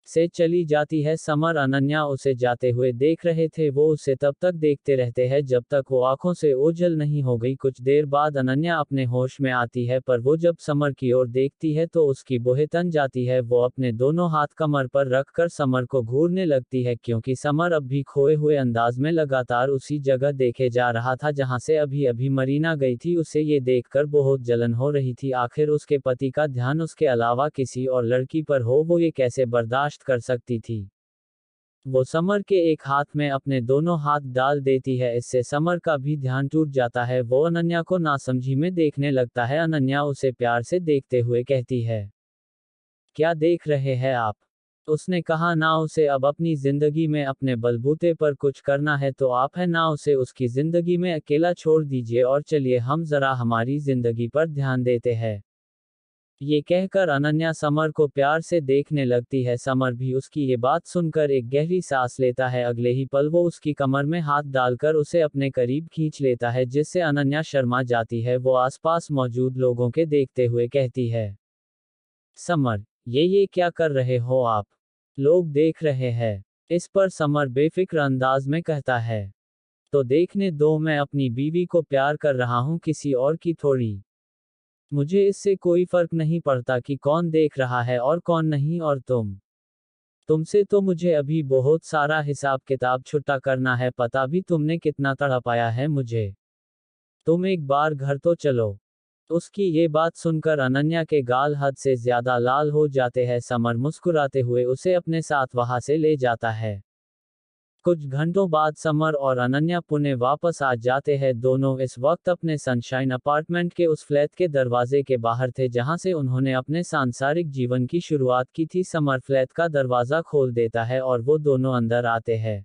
से चली जाती है। समर अनन्या उसे जाते हुए देख रहे थे। वो उसे तब तक देखते रहते हैं जब तक वो आंखों से ओझल नहीं हो गई। कुछ देर बाद अनन्या अपने होश में आती है, पर वो जब समर की ओर देखती है तो उसकी भौहें तन जाती है। वो अपने दोनों हाथ कमर पर रखकर समर को घूरने लगती है, क्योंकि समर अब भी खोए हुए अंदाज में लगातार उसी जगह देखे जा रहा था जहां से अभी अभी मरीना गई थी। उसे ये देखकर बहुत जलन हो रही थी। आखिर उसके पति का ध्यान उसके अलावा किसी और लड़की पर हो, वो ये कैसे बर्दाश्त कर सकती थी। वो समर के एक हाथ में अपने दोनों हाथ डाल देती है। इससे समर का भी ध्यान टूट जाता है। वो अनन्या को नासमझी में देखने लगता है। अनन्या उसे प्यार से देखते हुए कहती है, क्या देख रहे हैं आप? उसने कहा, ना उसे अब अपनी जिंदगी में अपने बलबूते पर कुछ करना है तो आप है, ना उसे उसकी जिंदगी में अकेला छोड़ दीजिए और चलिए हम जरा हमारी जिंदगी पर ध्यान देते हैं। ये कहकर अनन्या समर को प्यार से देखने लगती है। समर भी उसकी ये बात सुनकर एक गहरी सांस लेता है। अगले ही पल वो उसकी कमर में हाथ डालकर उसे अपने करीब खींच लेता है, जिससे अनन्या शर्मा जाती है। वो आसपास मौजूद लोगों के देखते हुए कहती है, समर, ये क्या कर रहे हो आप? लोग देख रहे हैं। इस पर समर बेफिक्र अंदाज में कहता है, तो देखने दो, मैं अपनी बीवी को प्यार कर रहा हूं, किसी और की थोड़ी। मुझे इससे कोई फर्क नहीं पड़ता कि कौन देख रहा है और कौन नहीं। और तुमसे तो मुझे अभी बहुत सारा हिसाब किताब छुट्टा करना है। पता भी तुमने कितना तड़पाया है मुझे। तुम एक बार घर तो चलो। उसकी ये बात सुनकर अनन्या के गाल हद से ज्यादा लाल हो जाते हैं। समर मुस्कुराते हुए उसे अपने साथ वहां से ले जाता है। कुछ घंटों बाद समर और अनन्या पुणे वापस आ जाते हैं। दोनों इस वक्त अपने सनशाइन अपार्टमेंट के उस फ्लैट के दरवाजे के बाहर थे जहां से उन्होंने अपने सांसारिक जीवन की शुरुआत की थी। समर फ्लैट का दरवाजा खोल देता है और वो दोनों अंदर आते हैं।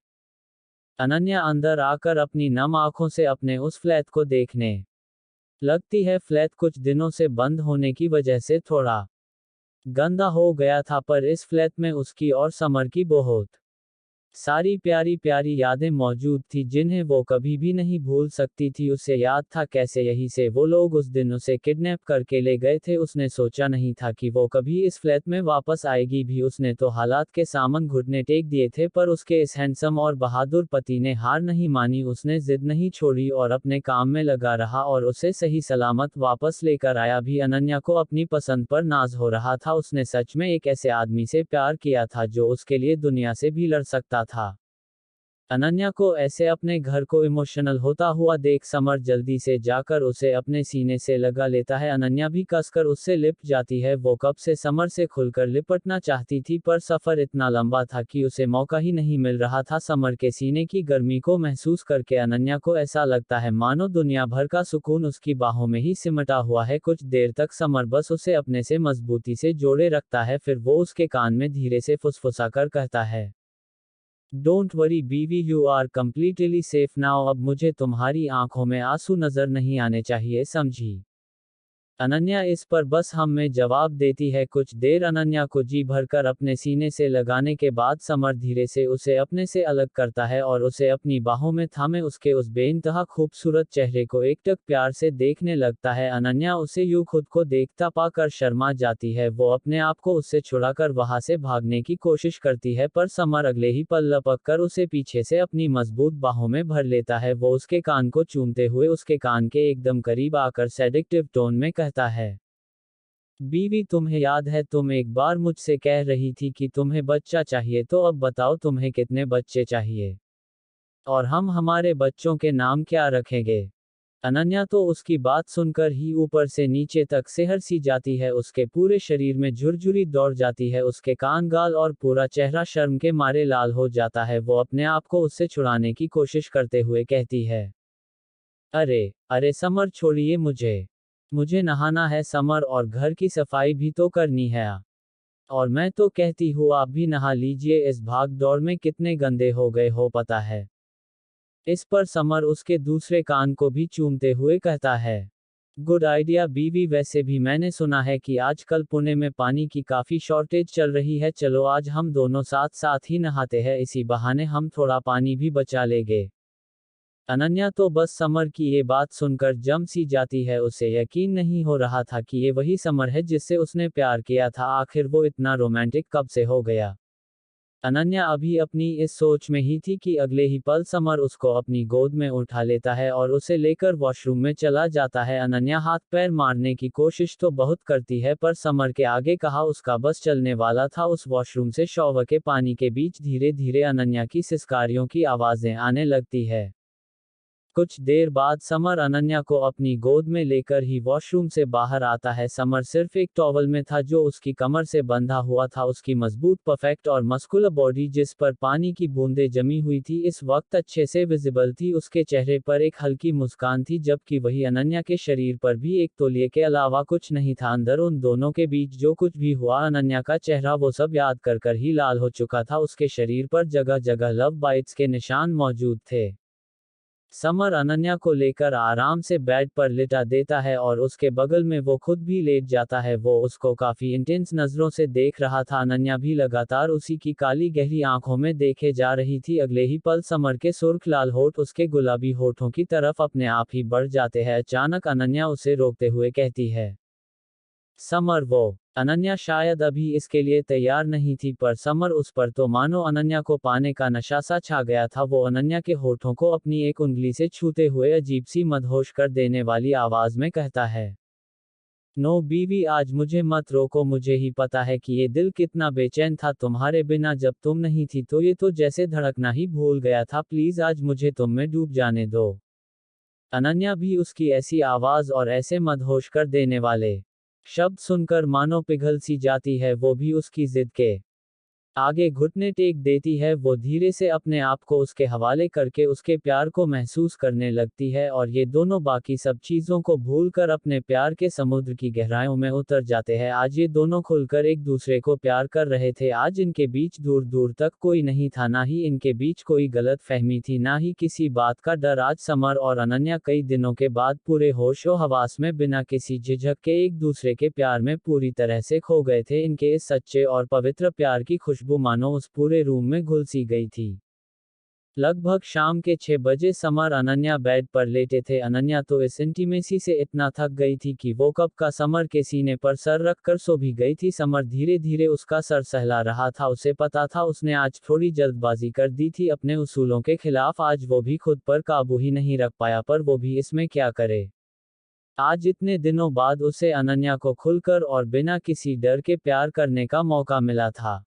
अनन्या अंदर आकर अपनी नम आंखों से अपने उस फ्लैट को देखने लगती है। फ्लैट कुछ दिनों से बंद होने की वजह से थोड़ा गंदा हो गया था, पर इस फ्लैट में उसकी और समर की बहुत सारी प्यारी प्यारी यादें मौजूद थी, जिन्हें वो कभी भी नहीं भूल सकती थी। उसे याद था कैसे यहीं से वो लोग उस दिन उसे किडनैप करके ले गए थे। उसने सोचा नहीं था कि वो कभी इस फ्लैट में वापस आएगी भी। उसने तो हालात के सामने घुटने टेक दिए थे, पर उसके इस हैंडसम और बहादुर पति ने हार नहीं मानी। उसने जिद नहीं छोड़ी और अपने काम में लगा रहा और उसे सही सलामत वापस लेकर आया भी। अनन्या को अपनी पसंद पर नाज हो रहा था। उसने सच में एक ऐसे आदमी से प्यार किया था जो उसके लिए दुनिया से भी लड़ सकता था। अनन्या को ऐसे अपने घर को इमोशनल होता हुआ देख समर जल्दी से जाकर उसे अपने सीने से लगा लेता है। अनन्या भी कसकर उससे लिपट जाती है। वो कब से समर से खुलकर लिपटना चाहती थी, पर सफर इतना लंबा था कि उसे मौका ही नहीं मिल रहा था। समर के सीने की गर्मी को महसूस करके अनन्या को ऐसा लगता है मानो दुनिया भर का सुकून उसकी बाहों में ही सिमटा हुआ है। कुछ देर तक समर बस उसे अपने से मजबूती से जोड़े रखता है, फिर वो उसके कान में धीरे से फुसफुसाकर कहता है, डोंट वरी बीवी, you are completely safe now. अब मुझे तुम्हारी आंखों में आंसू नजर नहीं आने चाहिए, समझी? अनन्या इस पर बस हम में जवाब देती है। कुछ देर अनन्या को जी भरकर अपने सीने से लगाने के बाद समर धीरे से उसे अपने से अलग करता है और उसे अपनी बाहों में थामे उसके उस बेइंतहा खूबसूरत चेहरे को एकटक प्यार से देखने लगता है। अनन्या उसे यूं खुद को देखता पाकर शर्मा जाती है। वो अपने आप को उससे छुड़ाकर वहां से भागने की कोशिश करती है, पर समर अगले ही पल लपक कर उसे पीछे से अपनी मजबूत बाहों में भर लेता है। वो उसके कान को चूमते हुए उसके कान के एकदम करीब आकर सेडिक्टिव टोन में कहता है, बीवी, तुम्हें याद है तुम एक बार मुझसे कह रही थी कि तुम्हें बच्चा चाहिए, तो अब बताओ तुम्हें कितने बच्चे चाहिए और हम हमारे बच्चों के नाम क्या रखेंगे। अनन्या तो उसकी बात सुनकर ही ऊपर से नीचे तक सिहर सी जाती है। उसके पूरे शरीर में झुरझुरी दौड़ जाती है। उसके कान, गाल और पूरा चेहरा शर्म के मारे लाल हो जाता है। वो अपने आप को उससे छुड़ाने की कोशिश करते हुए कहती है, अरे अरे समर, छोड़िए मुझे। मुझे नहाना है समर, और घर की सफाई भी तो करनी है। और मैं तो कहती हूँ आप भी नहा लीजिए, इस भाग दौड़ में कितने गंदे हो गए हो पता है। इस पर समर उसके दूसरे कान को भी चूमते हुए कहता है, गुड आइडिया बीवी, वैसे भी मैंने सुना है कि आजकल पुणे में पानी की काफी शॉर्टेज चल रही है। चलो आज हम दोनों साथ साथ ही नहाते हैं, इसी बहाने हम थोड़ा पानी भी बचा लेंगे। अनन्या तो बस समर की ये बात सुनकर जम सी जाती है। उसे यकीन नहीं हो रहा था कि ये वही समर है जिससे उसने प्यार किया था। आखिर वो इतना रोमांटिक कब से हो गया। अनन्या अभी अपनी इस सोच में ही थी कि अगले ही पल समर उसको अपनी गोद में उठा लेता है और उसे लेकर वॉशरूम में चला जाता है। अनन्या हाथ पैर मारने की कोशिश तो बहुत करती है, पर समर के आगे कहा उसका बस चलने वाला था। उस वॉशरूम से शॉवर के पानी के बीच धीरे धीरे अनन्या की सिसकारियों की आवाजें आने लगती है। कुछ देर बाद समर अनन्या को अपनी गोद में लेकर ही वॉशरूम से बाहर आता है। समर सिर्फ एक टॉवल में था जो उसकी कमर से बंधा हुआ था। उसकी मजबूत, परफेक्ट और मस्कुलर बॉडी जिस पर पानी की बूंदें जमी हुई थी, इस वक्त अच्छे से विजिबल थी। उसके चेहरे पर एक हल्की मुस्कान थी, जबकि वही अनन्या के शरीर पर भी एक तौलिए के अलावा कुछ नहीं था। अंदर उन दोनों के बीच जो कुछ भी हुआ, अनन्या का चेहरा वो सब याद कर कर ही लाल हो चुका था। उसके शरीर पर जगह जगह लव बाइट्स के निशान मौजूद थे। समर अनन्या को लेकर आराम से बेड पर लिटा देता है और उसके बगल में वो खुद भी लेट जाता है। वो उसको काफी इंटेंस नजरों से देख रहा था। अनन्या भी लगातार उसी की काली गहरी आंखों में देखे जा रही थी। अगले ही पल समर के सुर्ख लाल होठ उसके गुलाबी होठों की तरफ अपने आप ही बढ़ जाते हैं। अचानक अनन्या उसे रोकते हुए कहती है, समर वो। अनन्या शायद अभी इसके लिए तैयार नहीं थी, पर समर उस पर तो मानो अनन्या को पाने का नशा सा छा गया था। वो अनन्या के होठों को अपनी एक उंगली से छूते हुए अजीब सी मदहोश कर देने वाली आवाज में कहता है, नो बीवी, आज मुझे मत रोको। मुझे ही पता है कि ये दिल कितना बेचैन था तुम्हारे बिना। जब तुम नहीं थी तो ये तो जैसे धड़कना ही भूल गया था। प्लीज आज मुझे तुम में डूब जाने दो। अनन्या भी उसकी ऐसी आवाज और ऐसे मदहोश कर देने वाले शब्द सुनकर मानो पिघल सी जाती है। वो भी उसकी जिद के आगे घुटने टेक देती है। वो धीरे से अपने आप को उसके हवाले करके उसके प्यार को महसूस करने लगती है, और ये दोनों बाकी सब चीजों को भूलकर अपने प्यार के समुद्र की गहराइयों में उतर जाते हैं। आज ये दोनों खुलकर एक दूसरे को प्यार कर रहे थे। आज इनके बीच दूर दूर तक कोई नहीं था, ना ही इनके बीच कोई गलत फहमी थी, ना ही किसी बात का डर। आज समर और अनन्या कई दिनों के बाद पूरे होशो हवास में बिना किसी झिझक के एक दूसरे के प्यार में पूरी तरह से खो गए थे। इनके इस सच्चे और पवित्र प्यार की खुशबू मानो उस पूरे रूम में घुल सी गई थी। लगभग शाम के 6 बजे समर अनन्या बेड पर लेटे थे। अनन्या तो इस इंटीमेसी से इतना थक गई थी कि वो कब का समर के सीने पर सर रखकर सो भी गई थी। समर धीरे धीरे उसका सर सहला रहा था। उसे पता था उसने आज थोड़ी जल्दबाजी कर दी थी अपने उसूलों के खिलाफ। आज वो भी खुद पर काबू ही नहीं रख पाया, पर वो भी इसमें क्या करे। आज इतने दिनों बाद उसे अनन्या को खुलकर और बिना किसी डर के प्यार करने का मौका मिला था।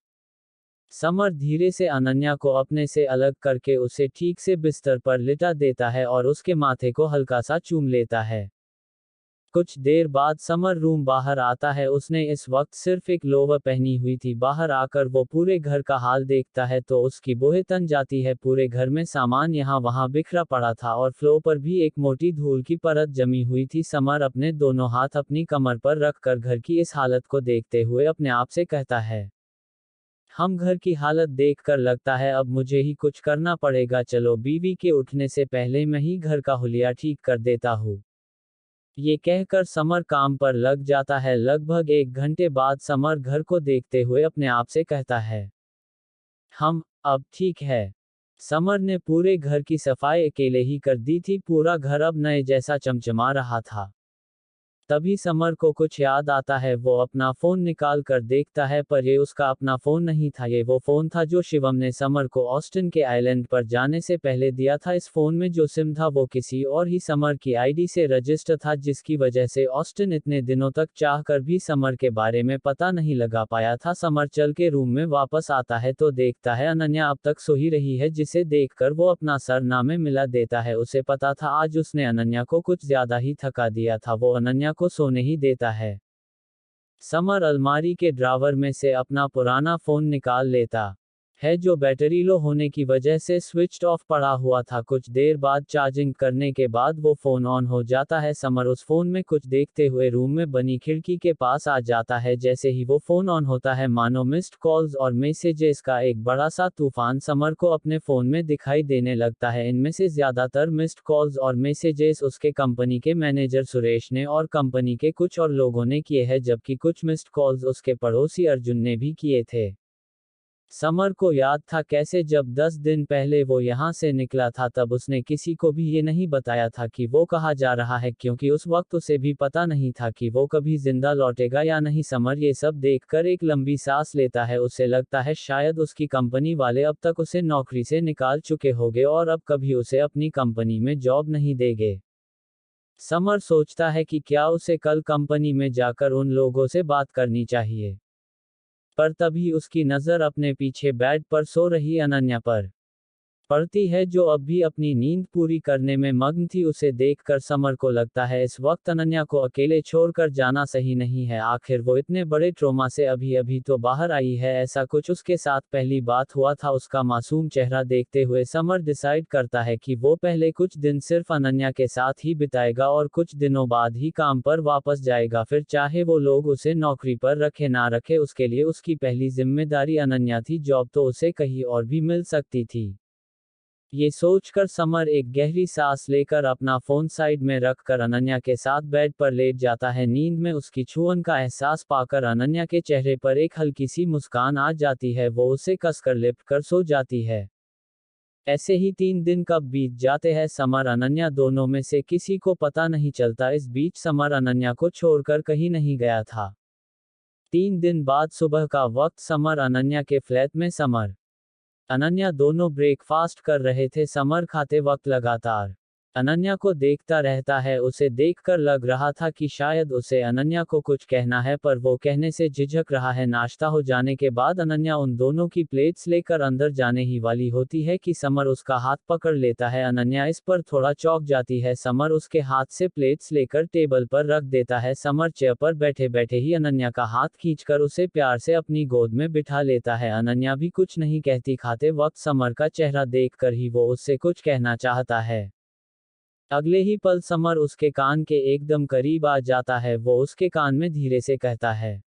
समर धीरे से अनन्या को अपने से अलग करके उसे ठीक से बिस्तर पर लिटा देता है और उसके माथे को हल्का सा चूम लेता है। कुछ देर बाद समर रूम बाहर आता है। उसने इस वक्त सिर्फ एक लोवर पहनी हुई थी। बाहर आकर वो पूरे घर का हाल देखता है तो उसकी बोहे तन जाती है। पूरे घर में सामान यहाँ वहाँ बिखरा पड़ा था और फ्लोर पर भी एक मोटी धूल की परत जमी हुई थी। समर अपने दोनों हाथ अपनी कमर पर रखकर घर की इस हालत को देखते हुए अपने आप से कहता है, हम घर की हालत देखकर लगता है अब मुझे ही कुछ करना पड़ेगा। चलो बीवी के उठने से पहले मैं ही घर का हुलिया ठीक कर देता हूँ। ये कहकर समर काम पर लग जाता है। लगभग 1 घंटे बाद समर घर को देखते हुए अपने आप से कहता है, अब ठीक है। समर ने पूरे घर की सफाई अकेले ही कर दी थी। पूरा घर अब नए जैसा चमचमा रहा था। तभी समर को कुछ याद आता है। वो अपना फोन निकाल कर देखता है, पर ये उसका अपना फोन नहीं था। ये वो फोन था जो शिवम ने समर को ऑस्टिन के आइलैंड पर जाने से पहले दिया था। इस फोन में जो सिम था वो किसी और ही समर की आईडी से रजिस्टर था, जिसकी वजह से ऑस्टिन इतने दिनों तक चाहकर भी समर के बारे में पता नहीं लगा पाया था। समर चल के रूम में वापस आता है तो देखता है अनन्या अब तक सो ही रही है, जिसे देखकर वो अपना सर नामे मिला देता है। उसे पता था आज उसने अनन्या को कुछ ज्यादा ही थका दिया था। वो अनन्या को सोने ही देता है। समर अलमारी के ड्रावर में से अपना पुराना फोन निकाल लेता है, जो बैटरी लो होने की वजह से स्विच्ड ऑफ पड़ा हुआ था। कुछ देर बाद चार्जिंग करने के बाद वो फोन ऑन हो जाता है। समर उस फोन में कुछ देखते हुए रूम में बनी खिड़की के पास आ जाता है। जैसे ही वो फोन ऑन होता है, मानो मिस्ड कॉल्स और मैसेजेस का एक बड़ा सा तूफान समर को अपने फोन में दिखाई देने लगता है। इनमें से ज्यादातर मिस्ड कॉल्स और मैसेजेस उसके कंपनी के मैनेजर सुरेश ने और कंपनी के कुछ और लोगों ने किए हैं, जबकि कुछ मिस्ड कॉल्स उसके पड़ोसी अर्जुन ने भी किए थे। समर को याद था कैसे जब 10 दिन पहले वो यहाँ से निकला था, तब उसने किसी को भी ये नहीं बताया था कि वो कहाँ जा रहा है, क्योंकि उस वक्त उसे भी पता नहीं था कि वो कभी जिंदा लौटेगा या नहीं। समर ये सब देखकर एक लंबी सांस लेता है। उसे लगता है शायद उसकी कंपनी वाले अब तक उसे नौकरी से निकाल चुके होंगे और अब कभी उसे अपनी कंपनी में जॉब नहीं देंगे। समर सोचता है कि क्या उसे कल कंपनी में जाकर उन लोगों से बात करनी चाहिए, पर तभी उसकी नज़र अपने पीछे बेड पर सो रही अनन्या पर पड़ती है, जो अब भी अपनी नींद पूरी करने में मग्न थी। उसे देखकर समर को लगता है इस वक्त अनन्या को अकेले छोड़कर जाना सही नहीं है। आखिर वो इतने बड़े ट्रॉमा से अभी अभी तो बाहर आई है। ऐसा कुछ उसके साथ पहली बात हुआ था। उसका मासूम चेहरा देखते हुए समर डिसाइड करता है कि वो पहले कुछ दिन सिर्फ अनन्या के साथ ही बिताएगा और कुछ दिनों बाद ही काम पर वापस जाएगा। फिर चाहे वो लोग उसे नौकरी पर रखे ना रखे, उसके लिए उसकी पहली जिम्मेदारी अनन्या थी। जॉब तो उसे कहीं और भी मिल सकती थी। ये सोचकर समर एक गहरी सांस लेकर अपना फोन साइड में रखकर अनन्या के साथ बेड पर लेट जाता है। नींद में उसकी छुअन का एहसास पाकर अनन्या के चेहरे पर एक हल्की सी मुस्कान आ जाती है। वो उसे कसकर लिपट कर सो जाती है। ऐसे ही 3 दिन कब बीत जाते हैं, समर अनन्या दोनों में से किसी को पता नहीं चलता। इस बीच समर अनन्या को छोड़कर कहीं नहीं गया था। 3 दिन बाद सुबह का वक्त, समर अनन्या के फ्लैट में समर अनन्या दोनों ब्रेकफास्ट कर रहे थे। समर खाते वक्त लगातार अनन्या को देखता रहता है। उसे देखकर लग रहा था कि शायद उसे अनन्या को कुछ कहना है, पर वो कहने से झिझक रहा है। नाश्ता हो जाने के बाद अनन्या उन दोनों की प्लेट्स लेकर अंदर जाने ही वाली होती है कि समर उसका हाथ पकड़ लेता है। अनन्या इस पर थोड़ा चौंक जाती है। समर उसके हाथ से प्लेट्स लेकर टेबल पर रख देता है। समर चेयर पर बैठे बैठे ही अनन्या का हाथ खींचकर उसे प्यार से अपनी गोद में बिठा लेता है। अनन्या भी कुछ नहीं कहती। खाते वक्त समर का चेहरा देखकर ही वो उससे कुछ कहना चाहता है। अगले ही पल समर उसके कान के एकदम करीब आ जाता है। वो उसके कान में धीरे से कहता है,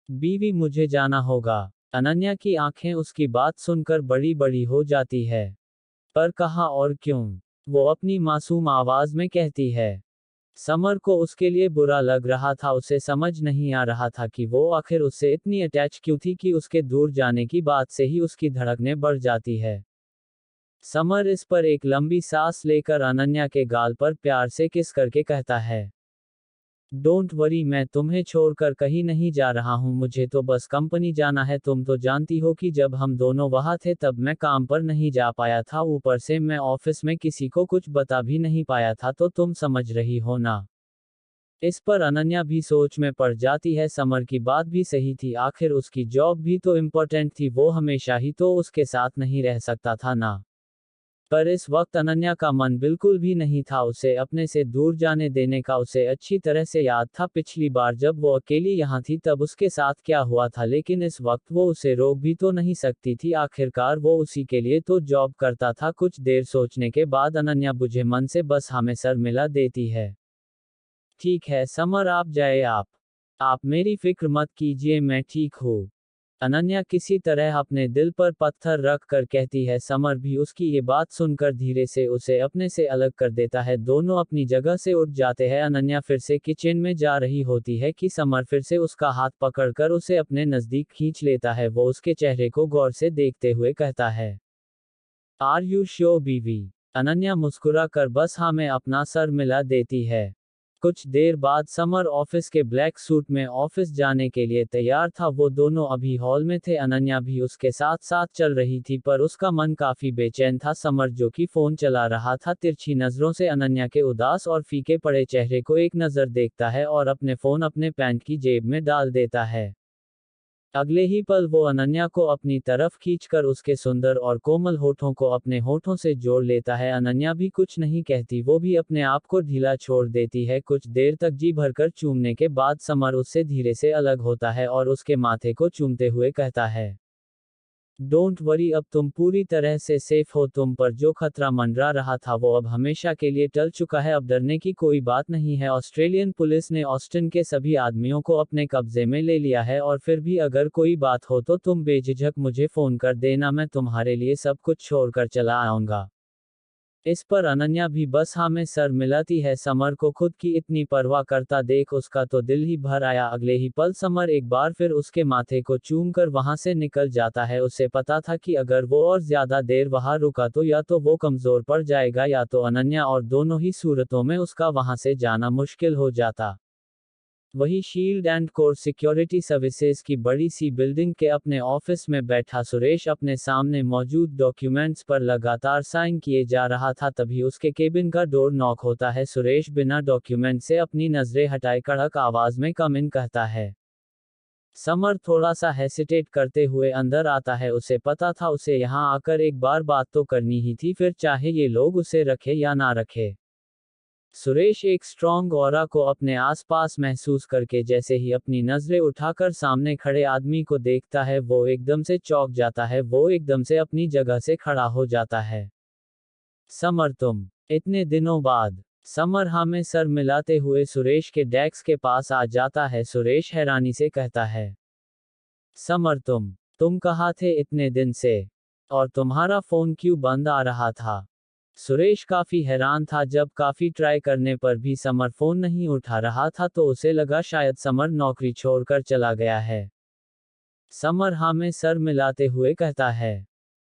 बीवी मुझे जाना होगा। अनन्या की आंखें उसकी बात सुनकर बड़ी बड़ी हो जाती है। पर कहाँ और क्यों, वो अपनी मासूम आवाज में कहती है। समर को उसके लिए बुरा लग रहा था। उसे समझ नहीं आ रहा था कि वो आखिर उससे इतनी अटैच क्यों थी कि उसके दूर जाने की बात से ही उसकी धड़कनें बढ़ जाती है। समर इस पर एक लंबी सांस लेकर अनन्या के गाल पर प्यार से किस करके कहता है, डोंट वरी, मैं तुम्हें छोड़कर कहीं नहीं जा रहा हूँ। मुझे तो बस कंपनी जाना है। तुम तो जानती हो कि जब हम दोनों वहाँ थे तब मैं काम पर नहीं जा पाया था। ऊपर से मैं ऑफिस में किसी को कुछ बता भी नहीं पाया था, तो तुम समझ रही हो ना। इस पर अनन्या भी सोच में पड़ जाती है। समर की बात भी सही थी। आखिर उसकी जॉब भी तो इम्पोर्टेंट थी। वो हमेशा ही तो उसके साथ नहीं रह सकता था ना। पर इस वक्त अनन्या का मन बिल्कुल भी नहीं था उसे अपने से दूर जाने देने का। उसे अच्छी तरह से याद था पिछली बार जब वो अकेली यहाँ थी तब उसके साथ क्या हुआ था, लेकिन इस वक्त वो उसे रोक भी तो नहीं सकती थी। आखिरकार वो उसी के लिए तो जॉब करता था। कुछ देर सोचने के बाद अनन्या बुझे मन से बस हमें सर मिला देती है। ठीक है समर, आप जाए। आप मेरी फिक्र मत कीजिए, मैं ठीक हूँ। अनन्या किसी तरह अपने दिल पर पत्थर रख कर कहती है। समर भी उसकी ये बात सुनकर धीरे से उसे अपने से अलग कर देता है। दोनों अपनी जगह से उठ जाते हैं। अनन्या फिर से किचन में जा रही होती है कि समर फिर से उसका हाथ पकड़कर उसे अपने नजदीक खींच लेता है। वो उसके चेहरे को गौर से देखते हुए कहता है, आर यू श्योर बीवी? अनन्या मुस्कुरा कर बस हाँ में अपना सर मिला देती है। कुछ देर बाद समर ऑफिस के ब्लैक सूट में ऑफिस जाने के लिए तैयार था। वो दोनों अभी हॉल में थे। अनन्या भी उसके साथ साथ चल रही थी, पर उसका मन काफी बेचैन था। समर जो कि फोन चला रहा था, तिरछी नजरों से अनन्या के उदास और फीके पड़े चेहरे को एक नजर देखता है और अपने फोन अपने पैंट की जेब में डाल देता है। अगले ही पल वो अनन्या को अपनी तरफ खींचकर उसके सुंदर और कोमल होठों को अपने होठों से जोड़ लेता है। अनन्या भी कुछ नहीं कहती, वो भी अपने आप को ढीला छोड़ देती है। कुछ देर तक जी भरकर चूमने के बाद समर उससे धीरे से अलग होता है और उसके माथे को चूमते हुए कहता है, डोंट वरी, अब तुम पूरी तरह से सेफ हो। तुम पर जो खतरा मंडरा रहा था वो अब हमेशा के लिए टल चुका है। अब डरने की कोई बात नहीं है। ऑस्ट्रेलियन पुलिस ने ऑस्टिन के सभी आदमियों को अपने कब्जे में ले लिया है और फिर भी अगर कोई बात हो तो तुम बेझिझक मुझे फोन कर देना, मैं तुम्हारे लिए सब कुछ छोड़कर चला आऊंगा। इस पर अनन्या भी बस हाँ में सर मिलाती है। समर को खुद की इतनी परवाह करता देख उसका तो दिल ही भर आया। अगले ही पल समर एक बार फिर उसके माथे को चूमकर वहां से निकल जाता है। उसे पता था कि अगर वो और ज्यादा देर वहां रुका तो या तो वो कमजोर पड़ जाएगा या तो अनन्या, और दोनों ही सूरतों में उसका वहां से जाना मुश्किल हो जाता। वही shield and core security services की बड़ी सी बिल्डिंग के अपने ऑफिस में बैठा सुरेश अपने सामने मौजूद डॉक्यूमेंट्स पर लगातार साइन किए जा रहा था। तभी उसके केबिन का डोर नॉक होता है। सुरेश बिना डॉक्यूमेंट से अपनी नजरें हटाए कड़क आवाज में कम इन कहता है। समर थोड़ा सा हेसिटेट करते हुए अंदर आता है। उसे पता था उसे यहाँ आकर एक बार बात तो करनी ही थी, फिर चाहे ये लोग उसे रखे या ना रखे। सुरेश एक स्ट्रॉन्ग ऑरा को अपने आसपास महसूस करके जैसे ही अपनी नजरें उठाकर सामने खड़े आदमी को देखता है, वो एकदम से चौंक जाता है। वो एकदम से अपनी जगह से खड़ा हो जाता है। समर, तुम? इतने दिनों बाद? समर हाँ में सर मिलाते हुए सुरेश के डेस्क के पास आ जाता है। सुरेश हैरानी से कहता है, समर, तुम कहाँ थे इतने दिन से? और तुम्हारा फोन क्यों बंद आ रहा था? सुरेश काफी हैरान था। जब काफी ट्राई करने पर भी समर फोन नहीं उठा रहा था तो उसे लगा शायद समर नौकरी छोड़कर चला गया है। समर हाँ में सर मिलाते हुए कहता है,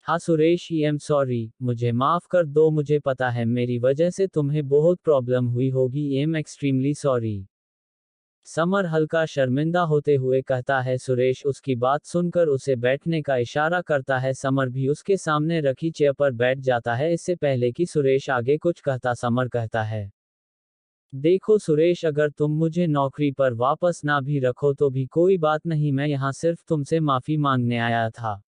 हाँ सुरेश, आई एम सॉरी, मुझे माफ कर दो। मुझे पता है मेरी वजह से तुम्हें बहुत प्रॉब्लम हुई होगी। I am extremely sorry. Summer हल्का शर्मिंदा होते हुए कहता है। सुरेश उसकी बात सुनकर उसे बैठने का इशारा करता है। समर भी उसके सामने रखी चेयर पर बैठ जाता है। इससे पहले कि सुरेश आगे कुछ कहता, समर कहता है, देखो सुरेश, अगर तुम मुझे नौकरी पर वापस ना भी रखो तो भी कोई बात नहीं, मैं यहाँ सिर्फ तुमसे माफी मांगने आया था।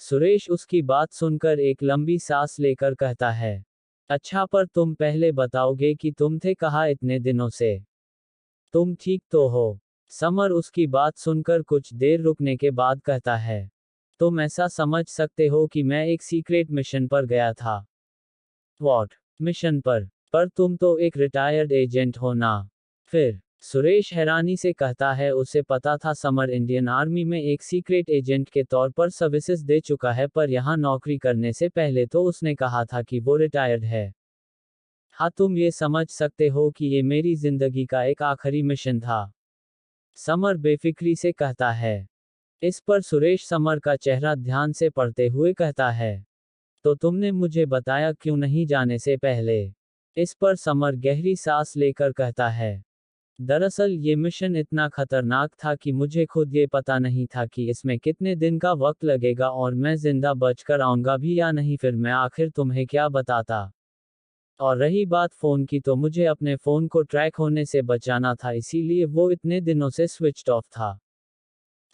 सुरेश उसकी बात सुनकर एक लंबी सांस लेकर कहता है, अच्छा, पर तुम पहले बताओगे कि तुम थे कहाँ इतने दिनों से? तुम ठीक तो हो? समर उसकी बात सुनकर कुछ देर रुकने के बाद कहता है, तुम ऐसा समझ सकते हो कि मैं एक सीक्रेट मिशन पर गया था। व्हाट मिशन पर? तुम तो एक रिटायर्ड एजेंट हो ना? फिर? सुरेश हैरानी से कहता है। उसे पता था समर इंडियन आर्मी में एक सीक्रेट एजेंट के तौर पर सर्विसेज दे चुका है, पर यहाँ नौकरी करने से पहले तो उसने कहा था कि वो रिटायर्ड है। हाँ, तुम ये समझ सकते हो कि ये मेरी जिंदगी का एक आखिरी मिशन था। समर बेफिक्री से कहता है। इस पर सुरेश समर का चेहरा ध्यान से पढ़ते हुए कहता है, तो तुमने मुझे बताया क्यों नहीं जाने से पहले? इस पर समर गहरी सांस लेकर कहता है, दरअसल ये मिशन इतना खतरनाक था कि मुझे खुद ये पता नहीं था कि इसमें कितने दिन का वक्त लगेगा और मैं जिंदा बचकर आऊंगा भी या नहीं। फिर मैं आखिर तुम्हें क्या बताता? और रही बात फोन की, तो मुझे अपने फोन को ट्रैक होने से बचाना था, इसीलिए वो इतने दिनों से स्विच्ड ऑफ था।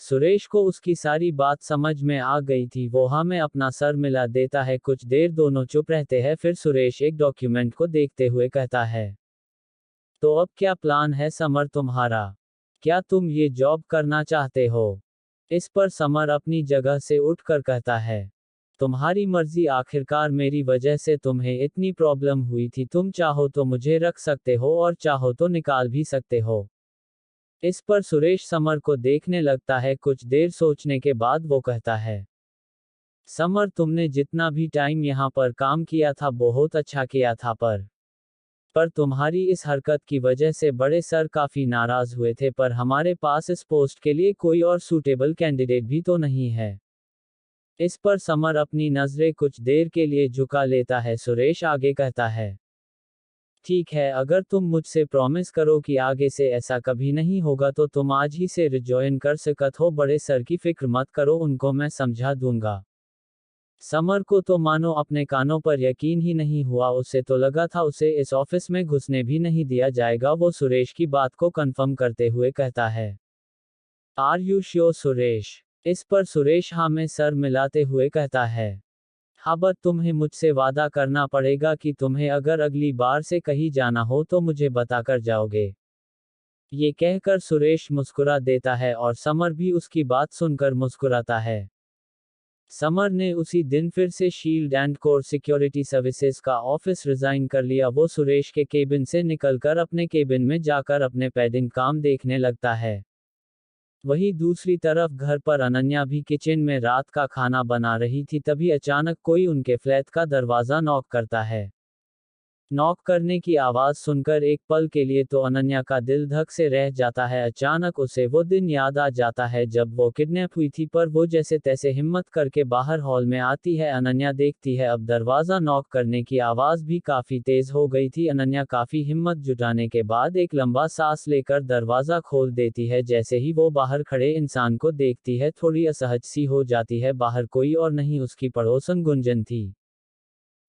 सुरेश को उसकी सारी बात समझ में आ गई थी। वो हाँ में अपना सर मिला देता है। कुछ देर दोनों चुप रहते हैं। फिर सुरेश एक डॉक्यूमेंट को देखते हुए कहता है, तो अब क्या प्लान है समर तुम्हारा? क्या तुम ये जॉब करना चाहते हो? इस पर समर अपनी जगह से उठकर कहता है, तुम्हारी मर्जी, आखिरकार मेरी वजह से तुम्हें इतनी प्रॉब्लम हुई थी। तुम चाहो तो मुझे रख सकते हो और चाहो तो निकाल भी सकते हो। इस पर सुरेश समर को देखने लगता है। कुछ देर सोचने के बाद वो कहता है, समर तुमने जितना भी टाइम यहाँ पर काम किया था बहुत अच्छा किया था, पर तुम्हारी इस हरकत की वजह से बड़े सर काफी नाराज हुए थे। पर हमारे पास इस पोस्ट के लिए कोई और सूटेबल कैंडिडेट भी तो नहीं है। इस पर समर अपनी नजरें कुछ देर के लिए झुका लेता है। सुरेश आगे कहता है, ठीक है, अगर तुम मुझसे प्रॉमिस करो कि आगे से ऐसा कभी नहीं होगा तो तुम आज ही से रिजॉइन कर सकत हो। बड़े सर की फिक्र मत करो, उनको मैं समझा दूंगा। समर को तो मानो अपने कानों पर यकीन ही नहीं हुआ। उसे तो लगा था उसे इस ऑफिस में घुसने भी नहीं दिया जाएगा। वो सुरेश की बात को कंफर्म करते हुए कहता है, आर यू श्योर सुरेश? इस पर सुरेश हाँ में सर मिलाते हुए कहता है, हाँ, बट तुम्हें मुझसे वादा करना पड़ेगा कि तुम्हें अगर अगली बार से कहीं जाना हो तो मुझे बताकर जाओगे। ये कहकर सुरेश मुस्कुरा देता है और समर भी उसकी बात सुनकर मुस्कुराता है। समर ने उसी दिन फिर से shield and core security services का ऑफिस रिजाइन कर लिया। वो सुरेश के केबिन से निकलकर अपने केबिन में जाकर अपने पेंडिंग काम देखने लगता है। वहीं दूसरी तरफ घर पर अनन्या भी किचन में रात का खाना बना रही थी। तभी अचानक कोई उनके फ्लैट का दरवाजा नॉक करता है। नॉक करने की आवाज सुनकर एक पल के लिए तो अनन्या का दिल धक से रह जाता है। अचानक उसे वो दिन याद आ जाता है जब वो किडनैप हुई थी। पर वो जैसे तैसे हिम्मत करके बाहर हॉल में आती है। अनन्या देखती है अब दरवाजा नॉक करने की आवाज भी काफी तेज हो गई थी। अनन्या काफी हिम्मत जुटाने के बाद एक लंबा सांस लेकर दरवाजा खोल देती है। जैसे ही वो बाहर खड़े इंसान को देखती है थोड़ी असहज सी हो जाती है। बाहर कोई और नहीं उसकी पड़ोसन गुंजन थी।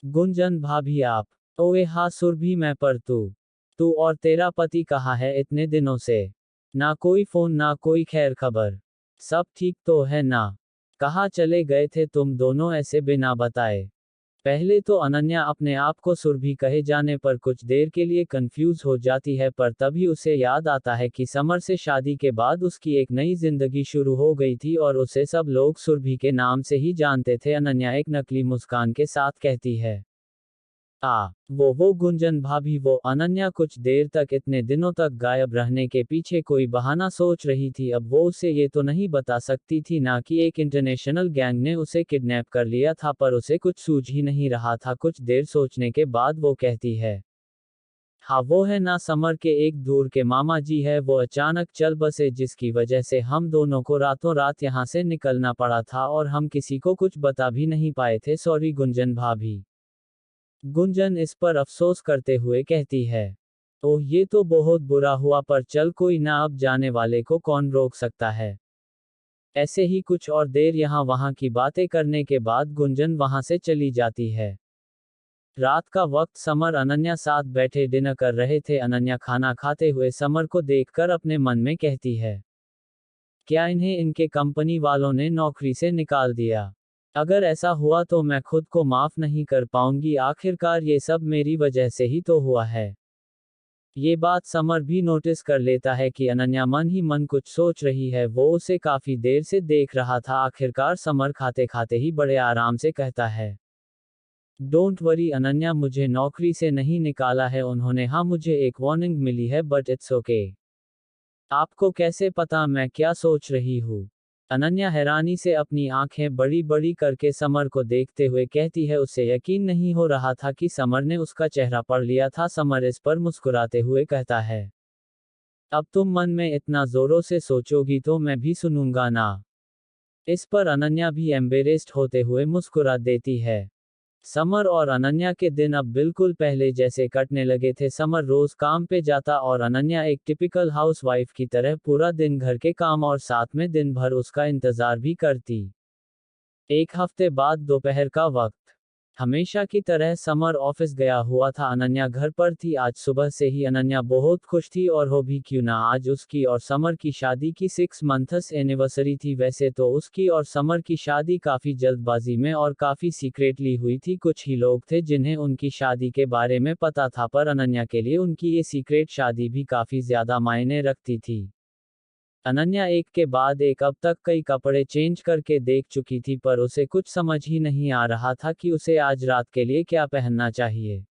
गुंजन भाभी आप? ओए हाँ सुरभि, मैं पर तू और तेरा पति कहाँ है इतने दिनों से? ना कोई फोन ना कोई खैर खबर। सब ठीक तो है ना? कहाँ चले गए थे तुम दोनों ऐसे बिना बताए? पहले तो अनन्या अपने आप को सुरभि कहे जाने पर कुछ देर के लिए कंफ्यूज हो जाती है। पर तभी उसे याद आता है कि समर से शादी के बाद उसकी एक नई जिंदगी शुरू हो गई थी और उसे सब लोग सुरभि के नाम से ही जानते थे। अनन्या एक नकली मुस्कान के साथ कहती है, वो गुंजन भाभी वो। अनन्या कुछ देर तक इतने दिनों तक गायब रहने के पीछे कोई बहाना सोच रही थी। अब वो उसे ये तो नहीं बता सकती थी ना कि एक इंटरनेशनल गैंग ने उसे किडनैप कर लिया था। पर उसे कुछ सूझ ही नहीं रहा था। कुछ देर सोचने के बाद वो कहती है, हाँ वो है ना, समर के एक दूर के मामा जी है। वो अचानक चल बसे जिसकी वजह से हम दोनों को रातों रात यहाँ से निकलना पड़ा था और हम किसी को कुछ बता भी नहीं पाए थे। सॉरी गुंजन भाभी। गुंजन इस पर अफसोस करते हुए कहती है, ओह ये तो बहुत बुरा हुआ, पर चल कोई ना, अब जाने वाले को कौन रोक सकता है। ऐसे ही कुछ और देर यहाँ वहाँ की बातें करने के बाद गुंजन वहाँ से चली जाती है। रात का वक्त समर अनन्या साथ बैठे डिनर कर रहे थे। अनन्या खाना खाते हुए समर को देखकर अपने मन में कहती है, क्या इन्हें इनके कंपनी वालों ने नौकरी से निकाल दिया? अगर ऐसा हुआ तो मैं खुद को माफ नहीं कर पाऊंगी। आखिरकार ये सब मेरी वजह से ही तो हुआ है। ये बात समर भी नोटिस कर लेता है कि अनन्या मन ही मन कुछ सोच रही है। वो उसे काफी देर से देख रहा था। आखिरकार समर खाते खाते ही बड़े आराम से कहता है, डोंट वरी अनन्या, मुझे नौकरी से नहीं निकाला है उन्होंने। हाँ मुझे एक वार्निंग मिली है बट इट्स ओके। आपको कैसे पता मैं क्या सोच रही हूँ? अनन्या हैरानी से अपनी आंखें बड़ी बड़ी करके समर को देखते हुए कहती है। उसे यकीन नहीं हो रहा था कि समर ने उसका चेहरा पढ़ लिया था। समर इस पर मुस्कुराते हुए कहता है, अब तुम मन में इतना जोरों से सोचोगी तो मैं भी सुनूंगा ना। इस पर अनन्या भी एम्बेरेस्ड होते हुए मुस्कुरा देती है। समर और अनन्या के दिन अब बिल्कुल पहले जैसे कटने लगे थे। समर रोज काम पे जाता और अनन्या एक टिपिकल हाउसवाइफ की तरह पूरा दिन घर के काम और साथ में दिन भर उसका इंतजार भी करती। एक हफ्ते बाद दोपहर का वक्त, हमेशा की तरह समर ऑफिस गया हुआ था। अनन्या घर पर थी। आज सुबह से ही अनन्या बहुत खुश थी और हो भी क्यों ना, आज उसकी और समर की शादी की 6 मंथ्स एनिवर्सरी थी। वैसे तो उसकी और समर की शादी काफी जल्दबाजी में और काफी सीक्रेटली हुई थी। कुछ ही लोग थे जिन्हें उनकी शादी के बारे में पता था, पर अनन्या के लिए उनकी ये सीक्रेट शादी भी काफी ज्यादा मायने रखती थी। अनन्या एक के बाद एक अब तक कई कपड़े चेंज करके देख चुकी थी, पर उसे कुछ समझ ही नहीं आ रहा था कि उसे आज रात के लिए क्या पहनना चाहिए।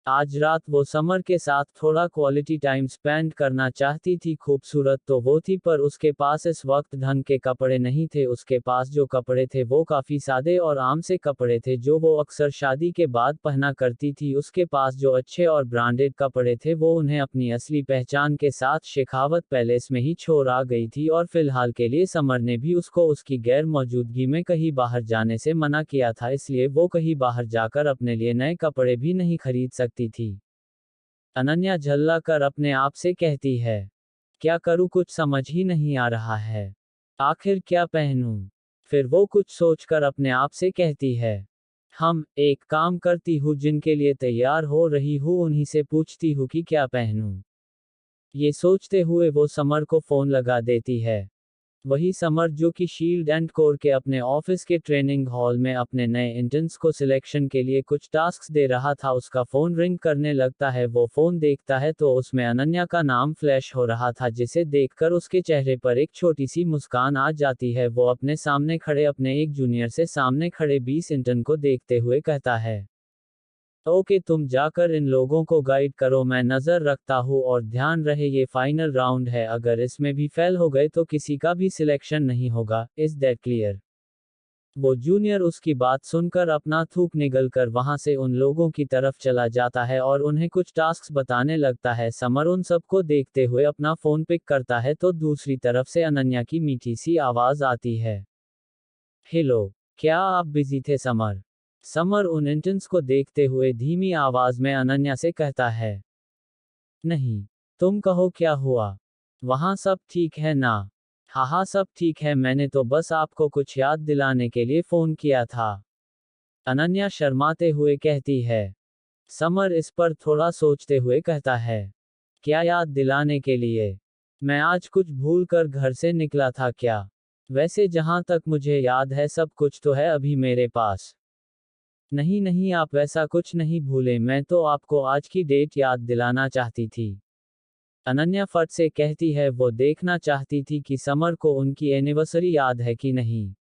आज रात वो समर के साथ थोड़ा क्वालिटी टाइम स्पेंड करना चाहती थी। खूबसूरत तो वो थी, पर उसके पास इस वक्त ढंग के कपड़े नहीं थे। उसके पास जो कपड़े थे वो काफी सादे और आम से कपड़े थे जो वो अक्सर शादी के बाद पहना करती थी। उसके पास जो अच्छे और ब्रांडेड कपड़े थे वो उन्हें अपनी असली पहचान के साथ शेखावत पैलेस में ही छोड़ आ गई थी, और फिलहाल के लिए समर ने भी उसको उसकी गैर मौजूदगी में कहीं बाहर जाने से मना किया था, इसलिए वो कहीं बाहर जाकर अपने लिए नए कपड़े भी नहीं खरीद सकती थी। अनन्या झल्ला कर अपने आप से कहती है, क्या करूं, कुछ समझ ही नहीं आ रहा है, आखिर क्या पहनूं। फिर वो कुछ सोचकर अपने आप से कहती है, एक काम करती हूँ, जिनके लिए तैयार हो रही हूँ उन्हीं से पूछती हूँ कि क्या पहनूं। ये सोचते हुए वो समर को फोन लगा देती है। वही समर जो कि शील्ड एंड कोर के अपने ऑफिस के ट्रेनिंग हॉल में अपने नए इंटर्न्स को सिलेक्शन के लिए कुछ टास्क्स दे रहा था। उसका फोन रिंग करने लगता है। वो फोन देखता है तो उसमें अनन्या का नाम फ्लैश हो रहा था, जिसे देखकर उसके चेहरे पर एक छोटी सी मुस्कान आ जाती है। वो अपने सामने खड़े अपने एक जूनियर से सामने खड़े 20 इंटर्न को देखते हुए कहता है, ओके, तुम जाकर इन लोगों को गाइड करो, मैं नज़र रखता हूँ, और ध्यान रहे ये फाइनल राउंड है, अगर इसमें भी फेल हो गए तो किसी का भी सिलेक्शन नहीं होगा। Is that clear? वो जूनियर उसकी बात सुनकर अपना थूक निगल कर वहां से उन लोगों की तरफ चला जाता है और उन्हें कुछ टास्क्स बताने लगता है। समर उन सबको देखते हुए अपना फोन पिक करता है तो दूसरी तरफ से अनन्या की मीठी सी आवाज आती है, हेलो, क्या आप बिजी थे समर? समर उन इंटर्न्स को देखते हुए धीमी आवाज में अनन्या से कहता है, नहीं, तुम कहो क्या हुआ? वहाँ सब ठीक है ना? हाँ सब ठीक है, मैंने तो बस आपको कुछ याद दिलाने के लिए फोन किया था। अनन्या शर्माते हुए कहती है। समर इस पर थोड़ा सोचते हुए कहता है, क्या याद दिलाने के लिए? मैं आज कुछ भूल कर घर से निकला था क्या? वैसे जहां तक मुझे याद है सब कुछ तो है अभी मेरे पास। नहीं नहीं, आप वैसा कुछ नहीं भूले, मैं तो आपको आज की डेट याद दिलाना चाहती थी। अनन्या फट से कहती है। वो देखना चाहती थी कि समर को उनकी एनिवर्सरी याद है कि नहीं।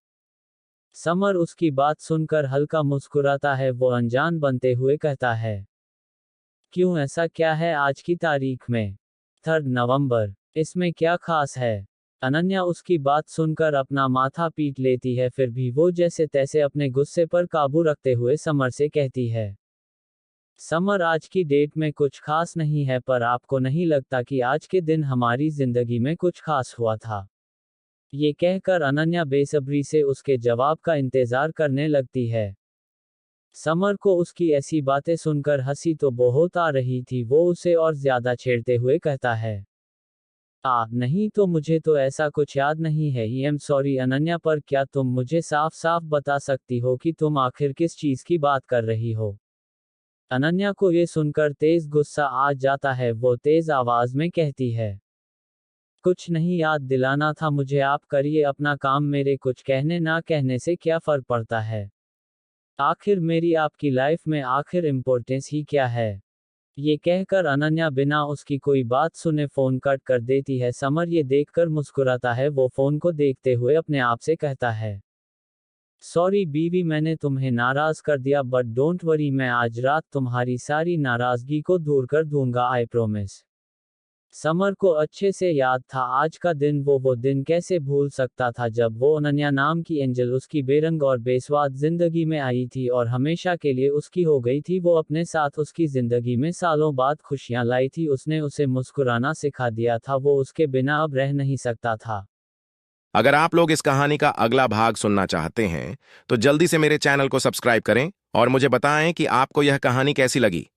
समर उसकी बात सुनकर हल्का मुस्कुराता है। वो अनजान बनते हुए कहता है, क्यों, ऐसा क्या है आज की तारीख में? 3 नवंबर, इसमें क्या खास है? अनन्या उसकी बात सुनकर अपना माथा पीट लेती है, फिर भी वो जैसे तैसे अपने गुस्से पर काबू रखते हुए समर से कहती है, समर, आज की डेट में कुछ खास नहीं है, पर आपको नहीं लगता कि आज के दिन हमारी जिंदगी में कुछ खास हुआ था? ये कहकर अनन्या बेसब्री से उसके जवाब का इंतजार करने लगती है। समर को उसकी ऐसी बातें सुनकर हंसी तो बहुत आ रही थी। वो उसे और ज्यादा छेड़ते हुए कहता है, नहीं तो मुझे तो ऐसा कुछ याद नहीं है। आई एम सॉरी अनन्या, पर क्या तुम मुझे साफ साफ बता सकती हो कि तुम आखिर किस चीज की बात कर रही हो? अनन्या को ये सुनकर तेज गुस्सा आ जाता है। वो तेज आवाज में कहती है, कुछ नहीं याद दिलाना था मुझे, आप करिए अपना काम, मेरे कुछ कहने ना कहने से क्या फर्क पड़ता है? आखिर मेरी आपकी लाइफ में आखिर इम्पोर्टेंस ही क्या है? ये कहकर अनन्या बिना उसकी कोई बात सुने फोन कट कर देती है। समर ये देखकर मुस्कुराता है। वो फोन को देखते हुए अपने आप से कहता है, सॉरी बीवी, मैंने तुम्हें नाराज कर दिया, बट डोंट वरी, मैं आज रात तुम्हारी सारी नाराजगी को दूर कर दूंगा, आई प्रोमिस। समर को अच्छे से याद था आज का दिन। वो दिन कैसे भूल सकता था जब वो अनन्या नाम की एंजल उसकी बेरंग और बेस्वाद जिंदगी में आई थी और हमेशा के लिए उसकी हो गई थी। वो अपने साथ उसकी जिंदगी में सालों बाद खुशियां लाई थी। उसने उसे मुस्कुराना सिखा दिया था। वो उसके बिना अब रह नहीं सकता था। अगर आप लोग इस कहानी का अगला भाग सुनना चाहते हैं तो जल्दी से मेरे चैनल को सब्सक्राइब करें और मुझे बताएं कि आपको यह कहानी कैसी लगी।